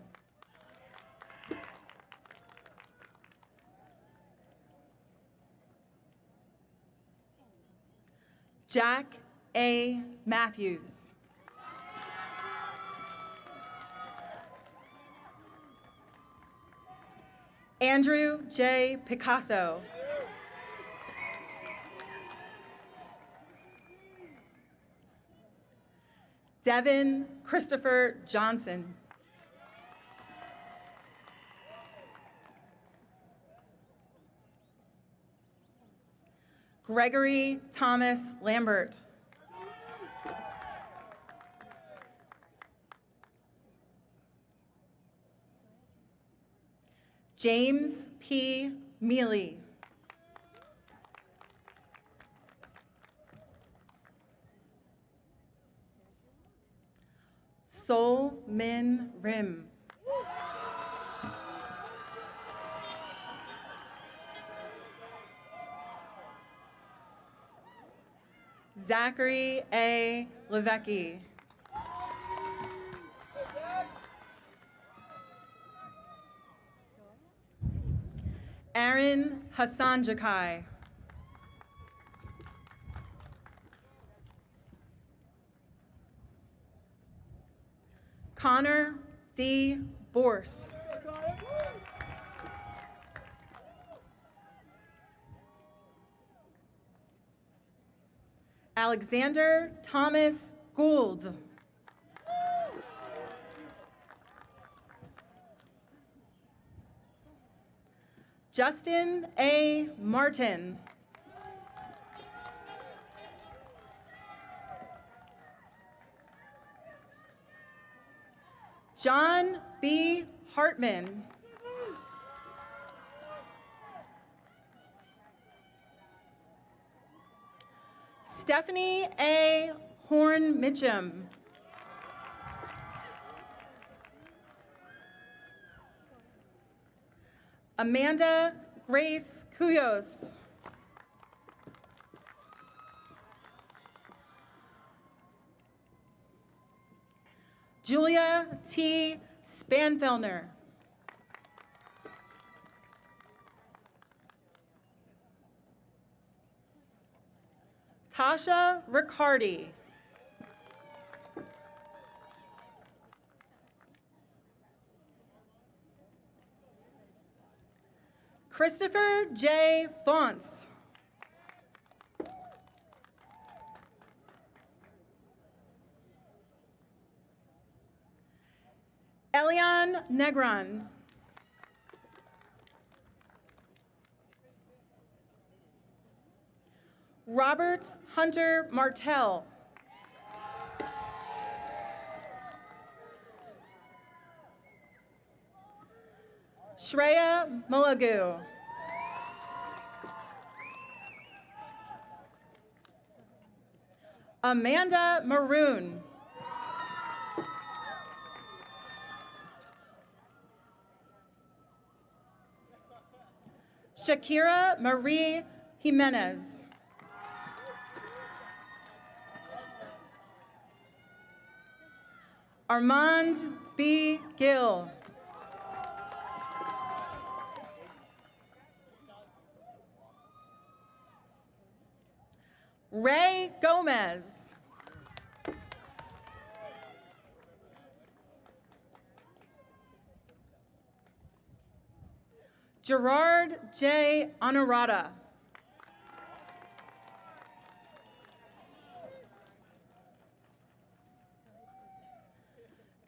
Jack A. Matthews. Andrew J. Picasso. Devin Christopher Johnson. Gregory Thomas Lambert. James P. Mealy. Sol Min Rim. Zachary A. Levecki. Aaron Hassan Jakai. Connor D. Borse. Alexander Thomas Gould. Justin A. Martin. John B. Hartman. Stephanie A. Horn Mitchum. Amanda Grace Cuyos. Julia T. Spanfelner. Tasha Riccardi. Christopher J. Fonts. Elian Negron. Robert Hunter Martell. Shreya Malagu. Amanda Maroon. Shakira Marie Jimenez. Armand B. Gill. Ray Gomez. Gerard J. Honorata.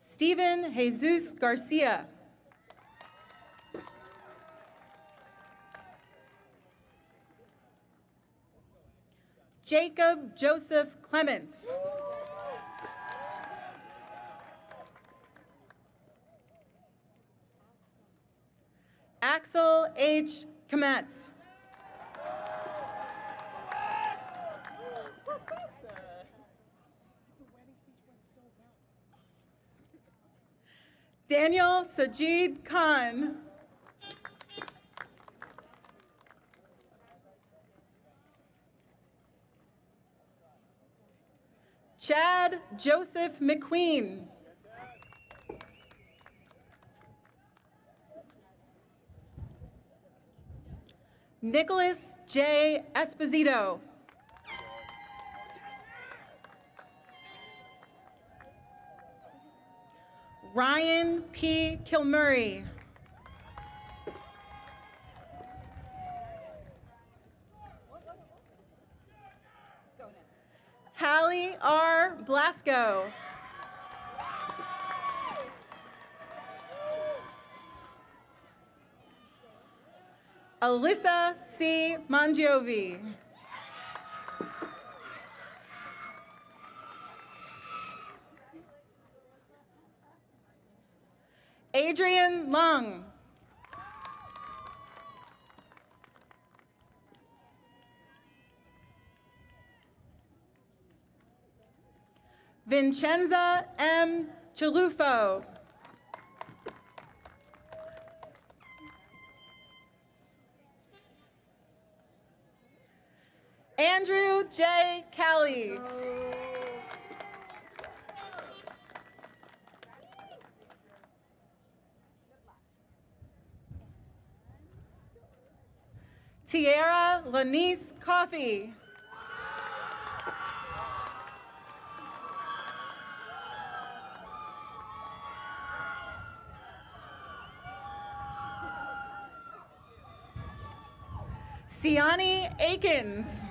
Steven Jesus Garcia. Jacob Joseph Clement. Axel H. Kametz. Daniel Sajid Khan. Chad Joseph McQueen. Nicholas J. Esposito. Ryan P. Kilmurray. Hallie R. Blasco. Alyssa C. Mangiovi. Adrian Lung. Vincenza M. Chalufo. Andrew J. Callie. Tierra Lanice Coffey. Siani Akins.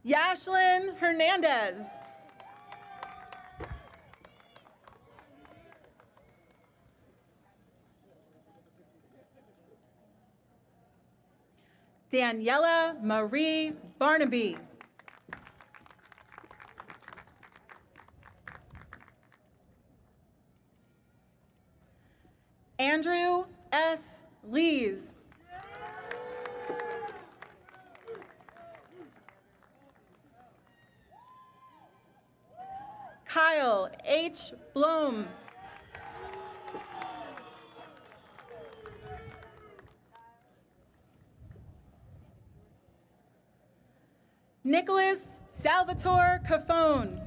Yashlyn Hernandez. Daniela Marie Barnaby. Andrew S. Lees. Kyle H. Blom. Nicholas Salvatore Cafone.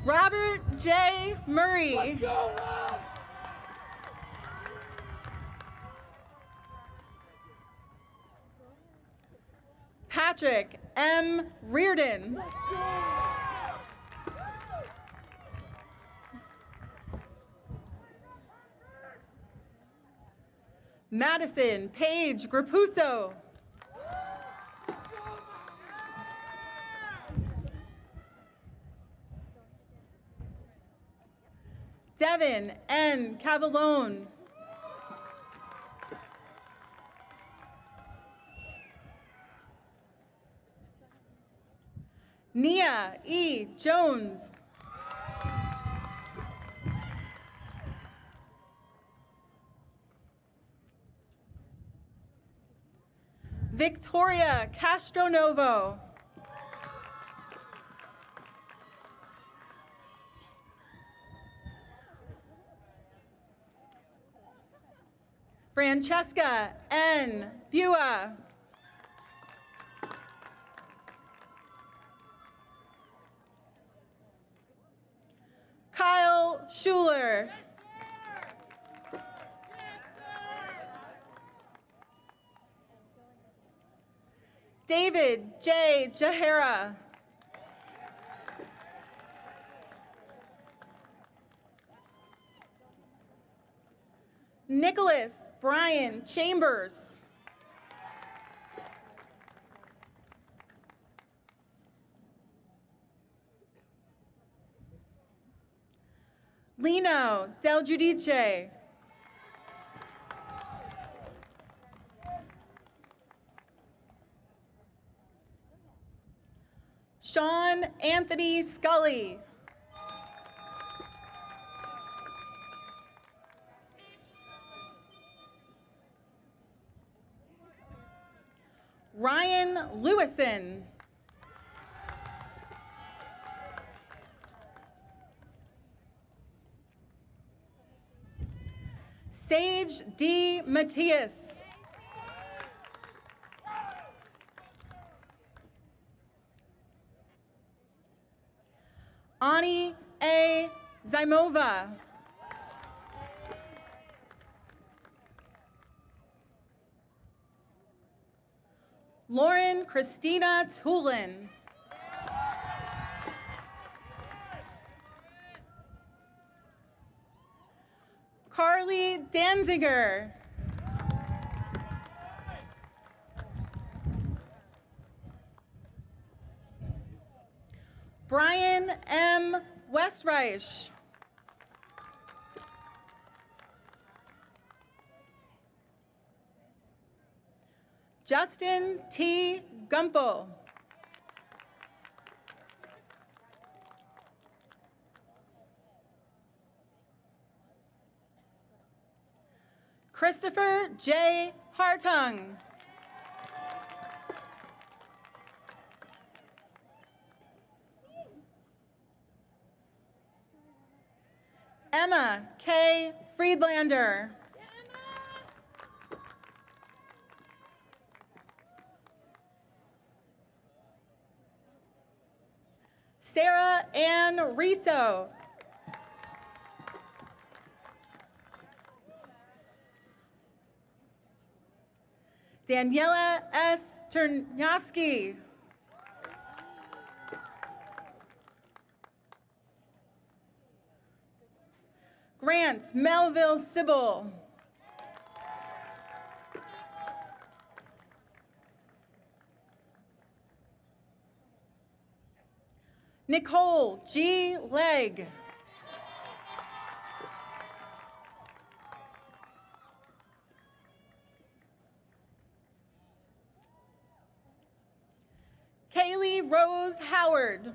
Robert J. Murray. Patrick M. Reardon. Madison Paige Grapuso. Devin N. Cavallone. Nia E. Jones. Victoria Castronovo. Francesca N. Bua. Kyle Schuler. David J. Jahara. Nicholas Brian Chambers. Lino Del Giudice. Sean Anthony Scully. Ryan Lewison. Sage D. Matias. Ani A. Zaimova. Lauren Christina Tulin. Carly Danziger. Brian M. Westreich. Justin T. Gumpo. Christopher J. Hartung. Emma K. Friedlander. Sarah Ann Riso. Daniela S. Ternovsky. Grant Melville Sybil. Nicole G. Legg. Kaylee Rose Howard.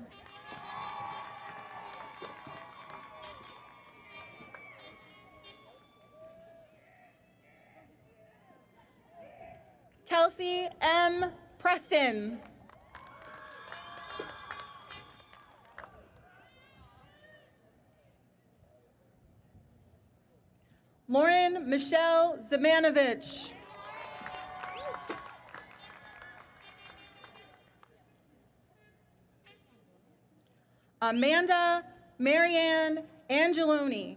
Kelsey M. Preston. Lauren Michelle Zamanovich. Amanda Marianne Angelini.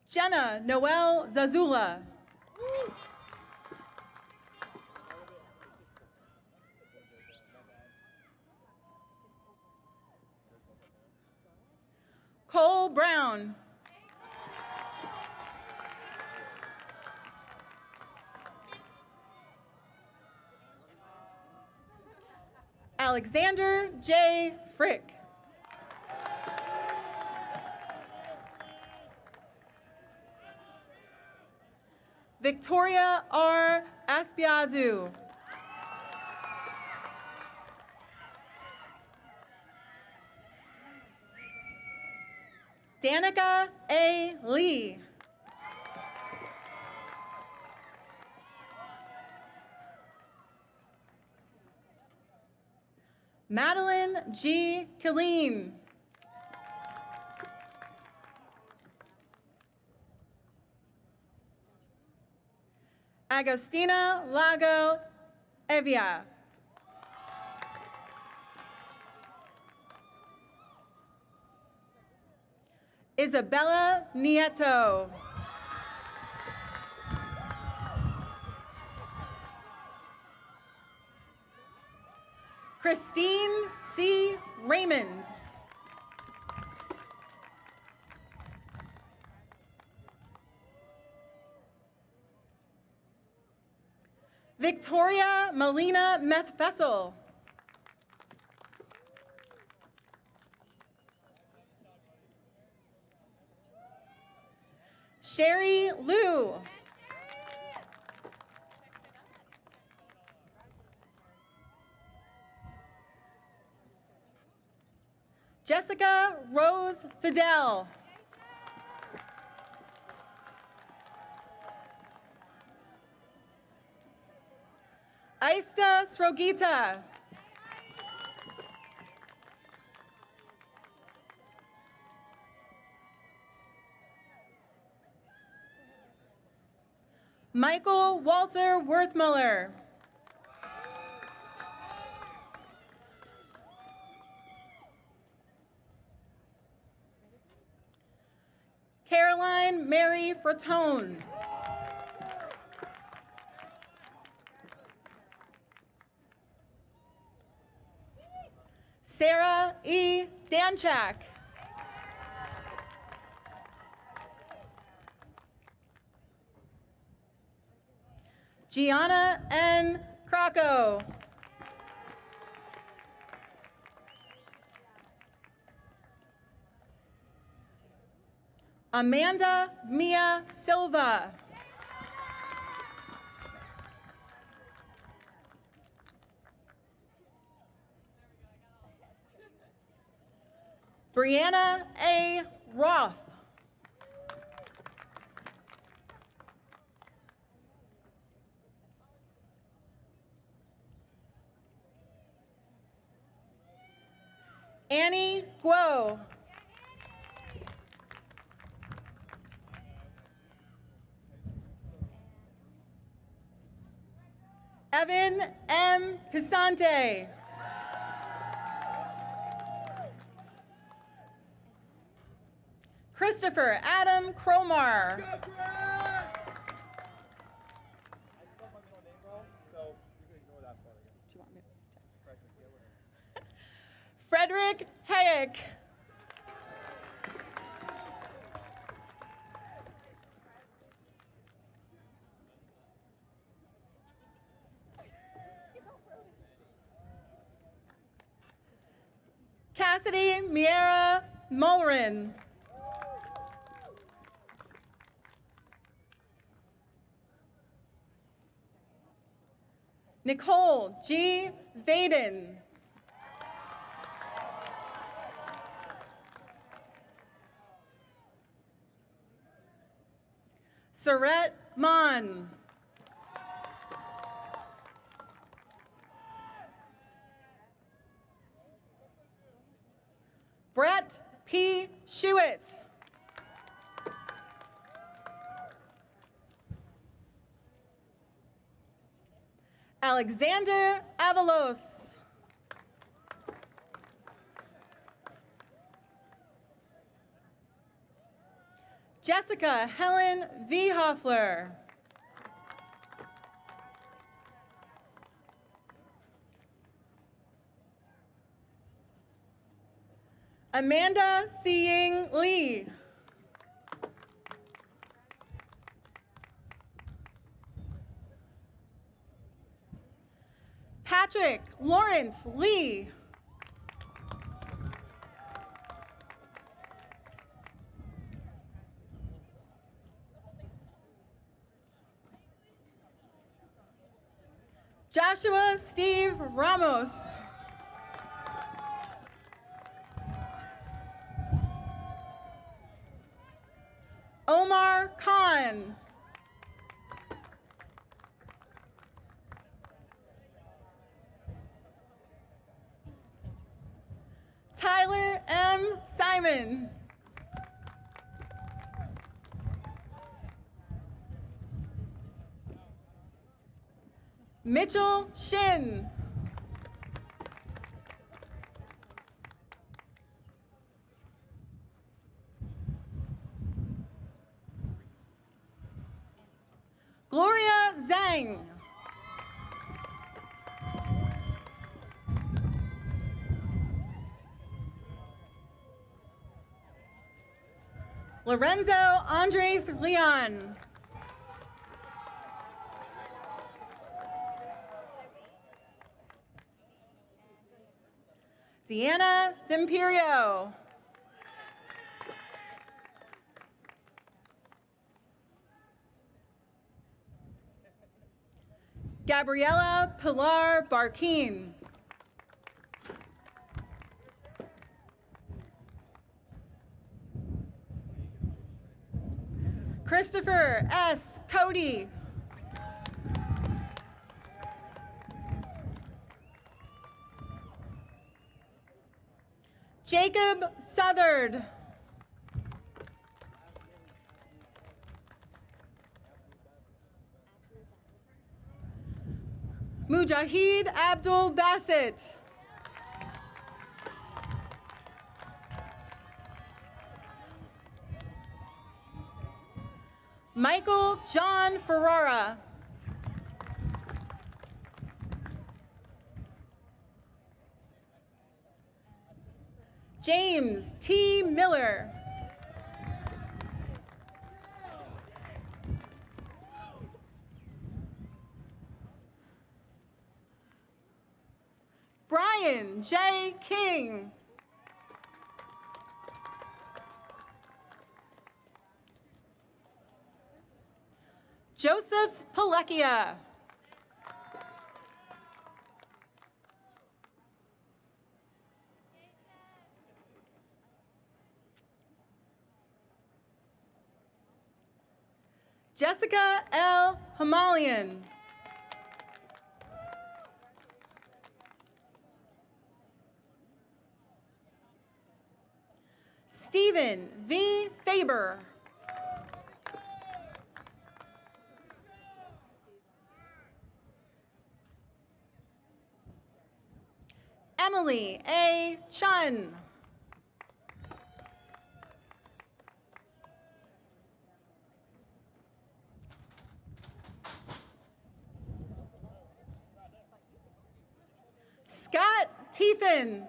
Jenna Noel Zazula. Cole Brown. Alexander J. Frick. Victoria R. Aspiazu. Danica A. Lee. Madeline G. Killeen. Agostina Lago Evia. Isabella Nieto. Christine C. Raymond. Victoria Melina Methfessel. Sherry Liu. Jessica Rose Fidel. Aista Srogita. Michael Walter Worthmuller. Caroline Mary Fratone. Sarah E. Danchak. Gianna N. Krakow. Amanda Mia Silva. Brianna A. Roth. Annie Guo. Evan M. Pisante. Christopher Adam Cromar. Frederick Hayek. Cassidy Miera Mulrin. Nicole G. Vaden. Surette Mon. Brett P. Schuett. Alexander Avalos. Jessica Helen V. Hoffler. Amanda Seeing Lee. Patrick Lawrence Lee. Joshua Steve Ramos. Omar Khan. Tyler M. Simon. Mitchell Shin. Zhang. Lorenzo Andres Leon. Deanna D'Imperio. Gabriela Pilar Barquin. Christopher S. Cody. Jacob Southard. Mujahid Abdul Bassett. Michael John Ferrara. James T. Miller. Brian J. King. Joseph Palekia. Jessica L. Hamalian. Stephen V. Faber. Emily A. Chun. Scott Tiefin.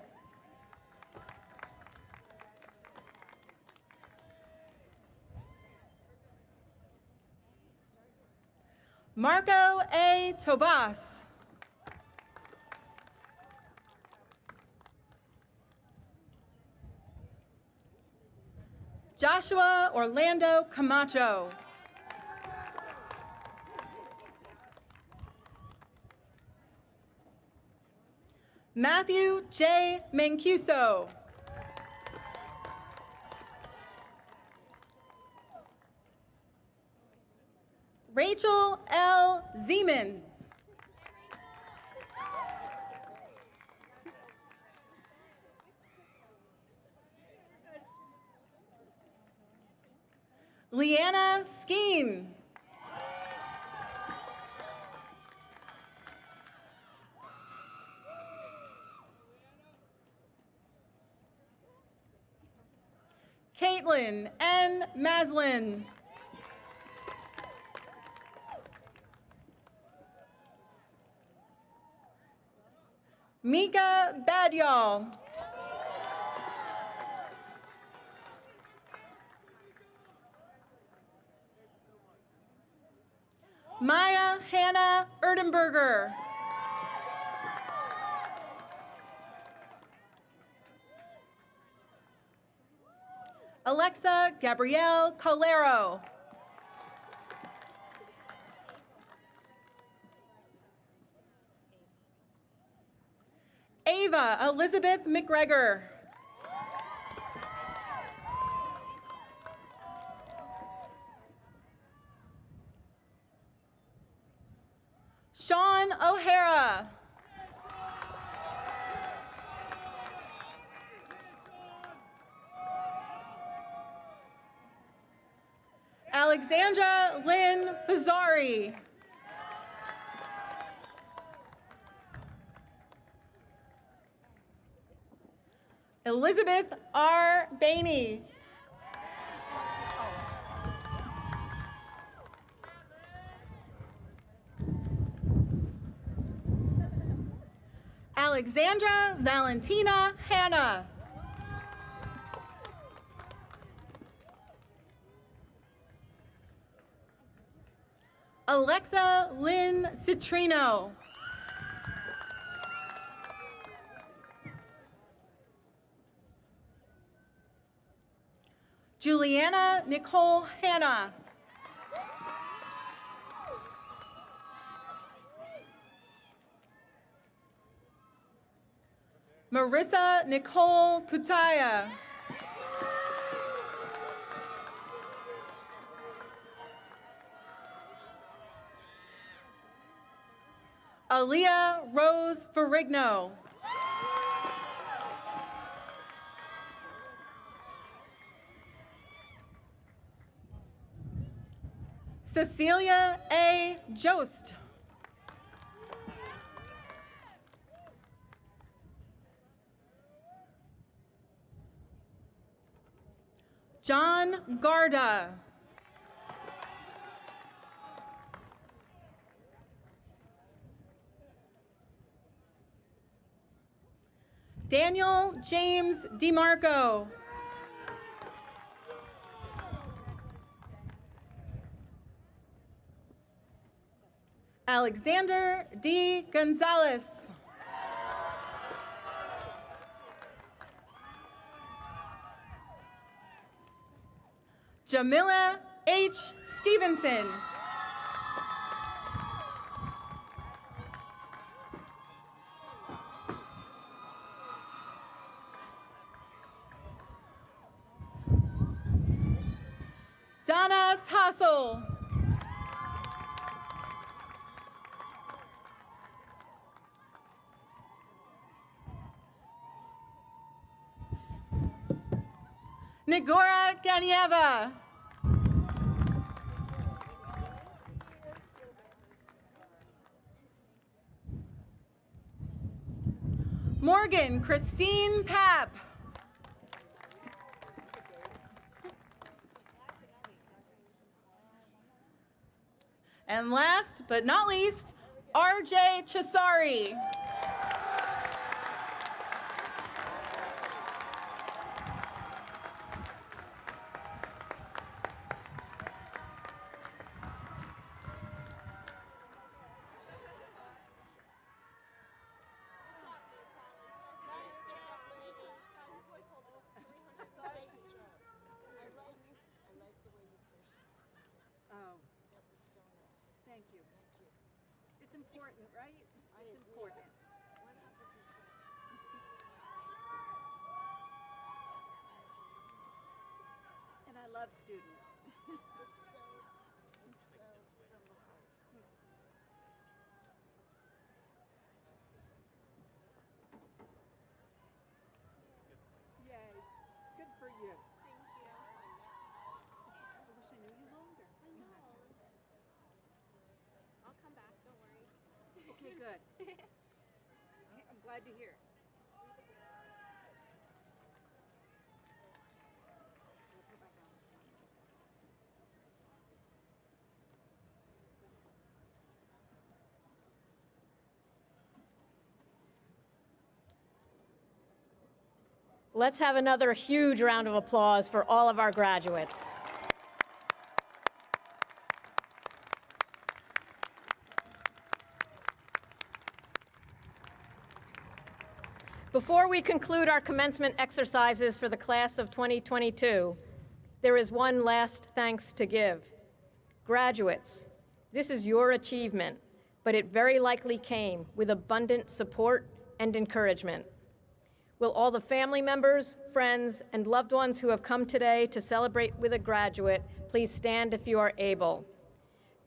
Marco A. Tobas. Joshua Orlando Camacho. Matthew J. Mancuso. Rachel L. Zeman. Leanna Skeen. Caitlin N. Maslin. Mika Badyal. Maya Hannah Erdenberger. Alexa Gabrielle Calero. Ava Elizabeth McGregor. Sean O'Hara. Alexandra Lynn Fazzari. Elizabeth R. Bainey. Alexandra Valentina Hanna. Alexa Lynn Citrino. Juliana Nicole Hanna. Marissa Nicole Kutaya. Aaliyah Rose Ferrigno. Cecilia A. Jost. John Garda. Daniel James DeMarco. Alexander D. Gonzalez. Jamila H. Stevenson. Donna Tassel. Nigora Ganieva. Morgan Christine Papp. And last but not least, RJ Cesari. Thank you. It's important, right? It's important. 100%. And I love students. It's so from the heart. Yay. Good for you. Thank you. I wish I knew you longer. I know. I'll come back, don't worry. Okay, good. I'm glad to hear it. Let's have another huge round of applause for all of our graduates. Before we conclude our commencement exercises for the class of 2022, there is one last thanks to give. Graduates, this is your achievement, but it very likely came with abundant support and encouragement. Will all the family members, friends, and loved ones who have come today to celebrate with a graduate please stand if you are able?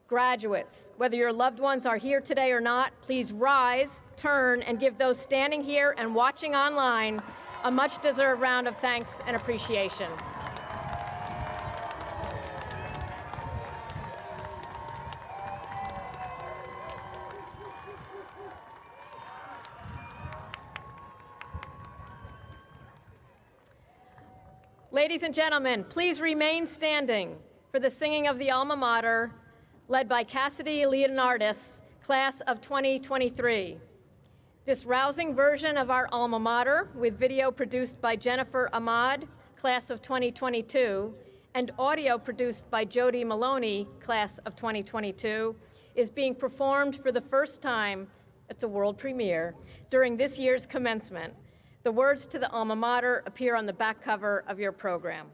Graduates, whether your loved ones are here today or not, please rise, turn, and give those standing here and watching online a much-deserved round of thanks and appreciation. Ladies and gentlemen, please remain standing for the singing of the alma mater, led by Cassidy Leonardis, class of 2023. This rousing version of our alma mater, with video produced by Jennifer Ahmad, class of 2022, and audio produced by Jody Maloney, class of 2022, is being performed for the first time, it's a world premiere, during this year's commencement. The words to the alma mater appear on the back cover of your program.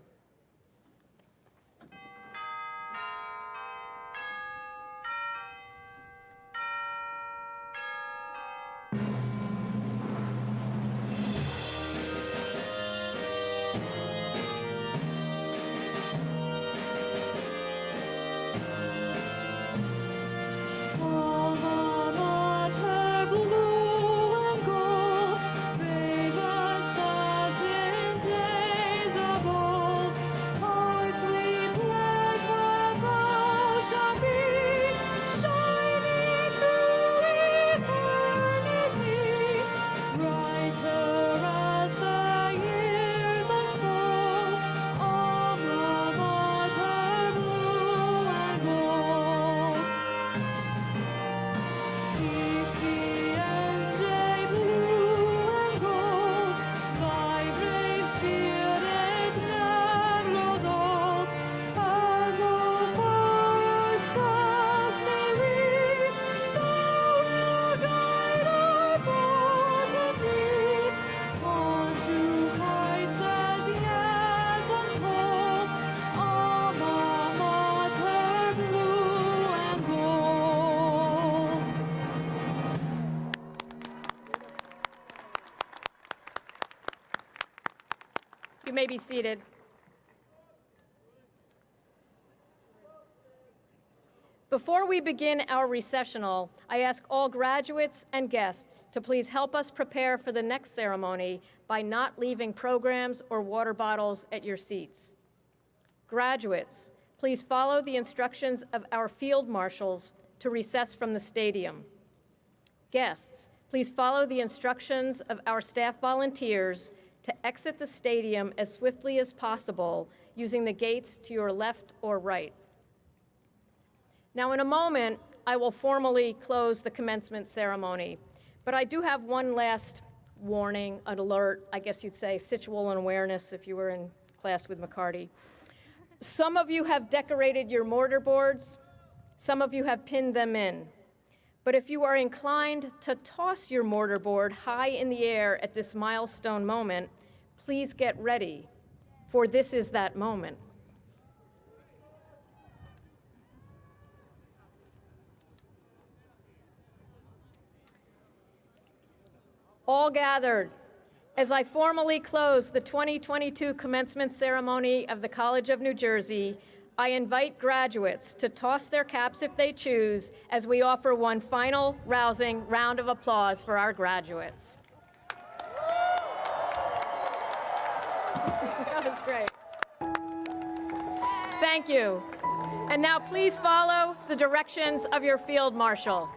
Alma mater, blue and gold, famous as in days of old. Hearts we pledge that thou shalt be, shining through eternity, brighter as the years unfold. Alma mater, blue and gold. TCNJ, blue and gold, thy brave spirit never grows old, and though far our steps may lead, thou wilt guide our thought indeed, on to heights as yet untold. Alma mater, blue and gold. You may be seated. Before we begin our recessional, I ask all graduates and guests to please help us prepare for the next ceremony by not leaving programs or water bottles at your seats. Graduates, please follow the instructions of our field marshals to recess from the stadium. Guests, please follow the instructions of our staff volunteers to exit the stadium as swiftly as possible using the gates to your left or right. Now, in a moment, I will formally close the commencement ceremony, but I do have one last warning, an alert, I guess you'd say, situational awareness if you were in class with McCarty. Some of you have decorated your mortar boards, some of you have pinned them in. But if you are inclined to toss your mortar board high in the air at this milestone moment, please get ready, for this is that moment. All gathered, as I formally close the 2022 commencement ceremony of the College of New Jersey, I invite graduates to toss their caps if they choose as we offer one final rousing round of applause for our graduates. That was great. Thank you. And now please follow the directions of your field marshal.